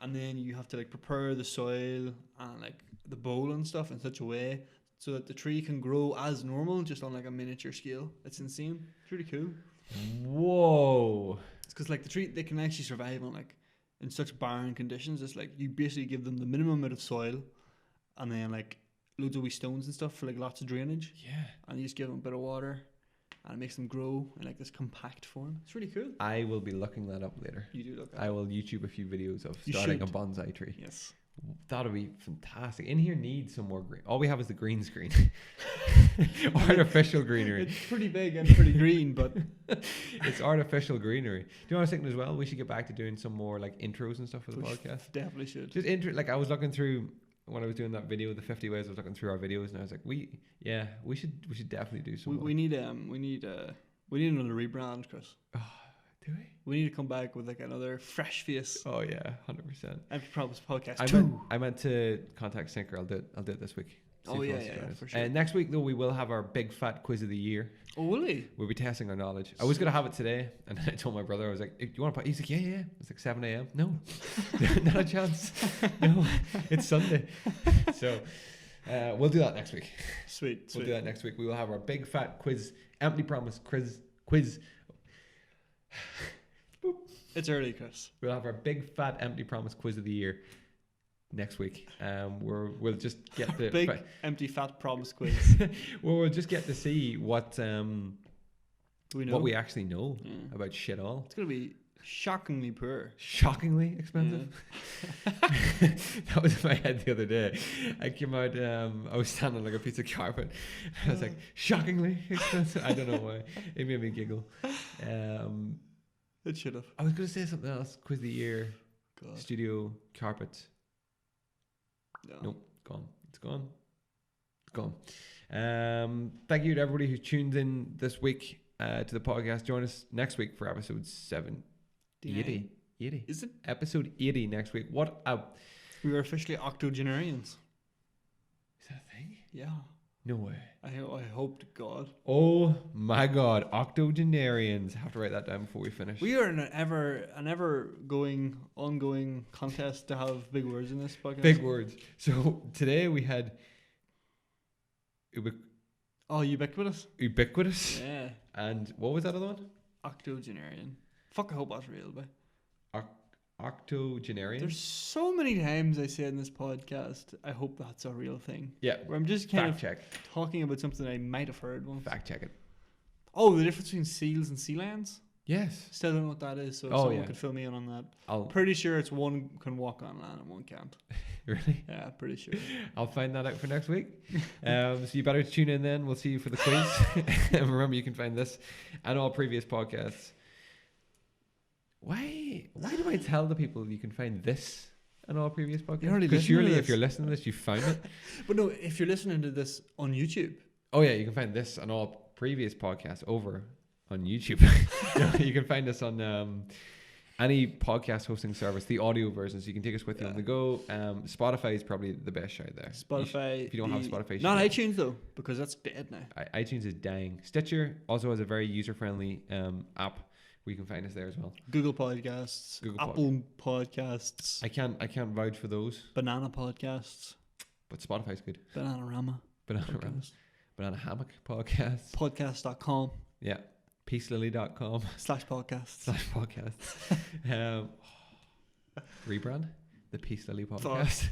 A: and then you have to like prepare the soil and like the bowl and stuff in such a way so that the tree can grow as normal, just on like a miniature scale. It's insane. It's really cool.
B: Whoa.
A: It's because like the tree, they can actually survive on like in such barren conditions. It's like you basically give them the minimum amount of soil and then like loads of wee stones and stuff for like lots of drainage.
B: Yeah.
A: And you just give them a bit of water and it makes them grow in like this compact form. It's really cool.
B: I will be looking that up later.
A: You do look at it.
B: I will YouTube a few videos of starting a bonsai tree.
A: Yes.
B: That'll be fantastic. In here needs some more green. All we have is the green screen. Artificial greenery.
A: It's pretty big and pretty green, but
B: it's artificial greenery. Do you know what I was thinking as well? We should get back to doing some more like intros and stuff for the podcast.
A: Definitely should.
B: Just like I was looking through when I was doing that video, the 50 ways. I was looking through our videos, and I was like, we should definitely do some.
A: We need another rebrand, Chris.
B: Oh, do we?
A: We need to come back with like another fresh face.
B: Oh yeah, 100%.
A: Empty Promise podcast.
B: I meant to contact Sinker. I'll do it this week.
A: Oh yeah, for sure.
B: Next week though, we will have our big fat quiz of the year.
A: Oh, will we?
B: We'll be testing our knowledge. I was gonna have it today, and then I told my brother, I was like, "Do you want to?" He's like, "Yeah." It's like 7 a.m. No, not a chance. No, it's Sunday. So we'll do that next week.
A: Sweet.
B: We'll do that next week. We will have our big fat quiz, Empty Promise quiz.
A: It's early, Chris.
B: We'll have our big fat Empty Promise quiz of the year next week. We'll just get the
A: big empty fat promise quiz.
B: Well, we'll just get to see what we actually know about shit all.
A: It's gonna be shockingly poor.
B: Shockingly expensive. Yeah. That was in my head the other day. I came out. I was standing on like a piece of carpet. I was like, shockingly expensive. I don't know why. It made me giggle.
A: It should have.
B: I was going to say something else. Quiz of the year.
A: God.
B: Studio carpet.
A: No.
B: Nope. Gone. It's gone. It's gone. Thank you to everybody who tuned in this week to the podcast. Join us next week for episode 80. 80.
A: Is it?
B: Episode 80 next week. What a...
A: We are officially octogenarians.
B: Is that a thing?
A: Yeah.
B: No way.
A: I hope to God.
B: Oh my God. Octogenarians. I have to write that down before we finish.
A: We are in an ongoing contest to have big words in this podcast.
B: Big words. So today we had
A: ubiquitous.
B: ubiquitous.
A: Yeah.
B: And what was that other one?
A: Octogenarian. Fuck, I hope that's real, but
B: Octogenarian.
A: there's so many times I say in this podcast, I hope that's a real thing.
B: Yeah.
A: Where I'm just kind
B: Fact
A: of
B: check.
A: talking about something I might have heard once.
B: Fact check it.
A: Oh, the difference between seals and sea lions?
B: Yes.
A: Still don't know what that is, so if
B: Oh,
A: someone
B: yeah.
A: could fill me in on that.
B: I'll
A: Pretty sure it's one can walk on land and one can't.
B: really.
A: Yeah, pretty sure.
B: I'll find that out for next week. So you better tune in then. We'll see you for the quiz. And remember, you can find this and all previous podcasts. Why do I tell the people you can find this and all previous podcasts?
A: You're already
B: Because
A: listening to
B: surely if
A: this.
B: you're listening to this, you found it.
A: But no, if you're listening to this on YouTube,
B: Oh yeah, you can find this and all previous podcasts over on YouTube. You can find us on any podcast hosting service, the audio version, so you can take us with you on the go. Spotify is probably the best shout there.
A: Spotify.
B: If you don't have Spotify, you
A: not
B: should.
A: iTunes though, because that's dead now.
B: iTunes is dying. Stitcher also has a very user-friendly app where you can find us there as well.
A: Google Podcasts, Apple Podcasts,
B: I can't vouch for those,
A: Banana Podcasts,
B: but Spotify's good.
A: Bananarama,
B: Banana Hammock Podcast.
A: Podcast.com
B: Yeah. Peacelily.com
A: /podcasts.
B: Rebrand the Peace Lily Podcast.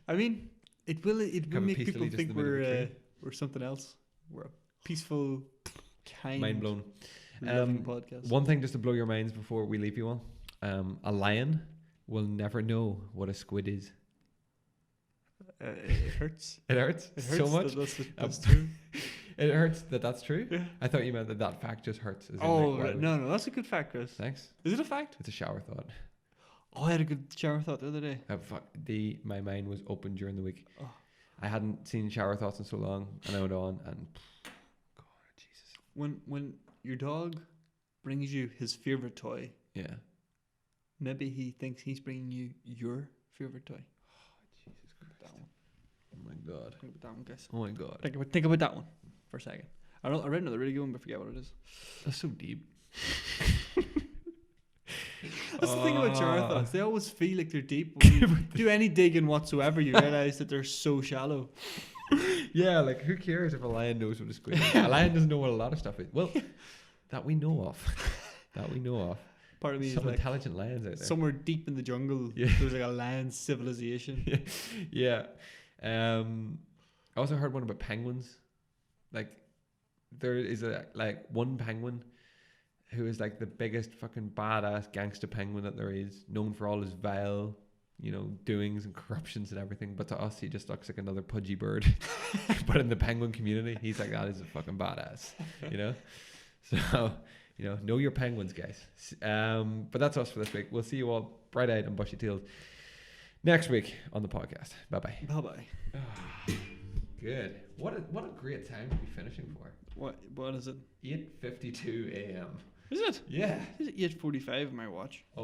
A: I mean, it will
B: Have a
A: make
B: Peace
A: people
B: Lily just
A: think
B: in the middle of a
A: we're something else. We're a peaceful, kind,
B: Mind blown.
A: loving podcast.
B: One thing just to blow your minds before we leave you all. A lion will never know what a squid is.
A: It hurts.
B: It hurts,
A: It
B: so
A: hurts
B: much.
A: That's true.
B: It hurts that's true.
A: Yeah.
B: I thought you meant that fact just hurts. As in
A: Oh,
B: like,
A: right. No, that's a good fact, Chris.
B: Thanks.
A: Is it a fact?
B: It's a shower thought.
A: Oh, I had a good shower thought the other day.
B: My mind was open during the week.
A: Oh.
B: I hadn't seen shower thoughts in so long, and I went on and God, Jesus.
A: When your dog brings you his favorite toy,
B: Yeah.
A: maybe he thinks he's bringing you your favorite toy.
B: Jesus Christ.
A: That one.
B: Oh my God.
A: Think about that one, guys.
B: Oh my God.
A: Think about that one for a second. I read another really good one, but I forget what it is.
B: That's so deep.
A: That's the thing about shower thoughts. They always feel like they're deep. When you do any digging whatsoever, you realise that they're so shallow.
B: Yeah, like who cares if a lion knows what a squid is? A lion doesn't know what a lot of stuff is. Well, that we know of.
A: Part of me
B: Some
A: is like,
B: intelligent lions out there.
A: somewhere deep in the jungle,
B: Yeah.
A: there's like a lion civilization.
B: Yeah. I also heard one about penguins. Like there is one penguin who is like the biggest fucking badass gangster penguin that there is, known for all his vile, doings and corruptions and everything. But to us, he just looks like another pudgy bird. But in the penguin community, he's like, that is a fucking badass, So, know your penguins, guys. But that's us for this week. We'll see you all bright-eyed and bushy-tailed next week on the podcast. Bye-bye.
A: Bye-bye.
B: Good. What a great time to be finishing for.
A: What is it?
B: 8:52 a.m.
A: Is it?
B: Yeah.
A: Is it 8:45 on my watch?
B: Oh.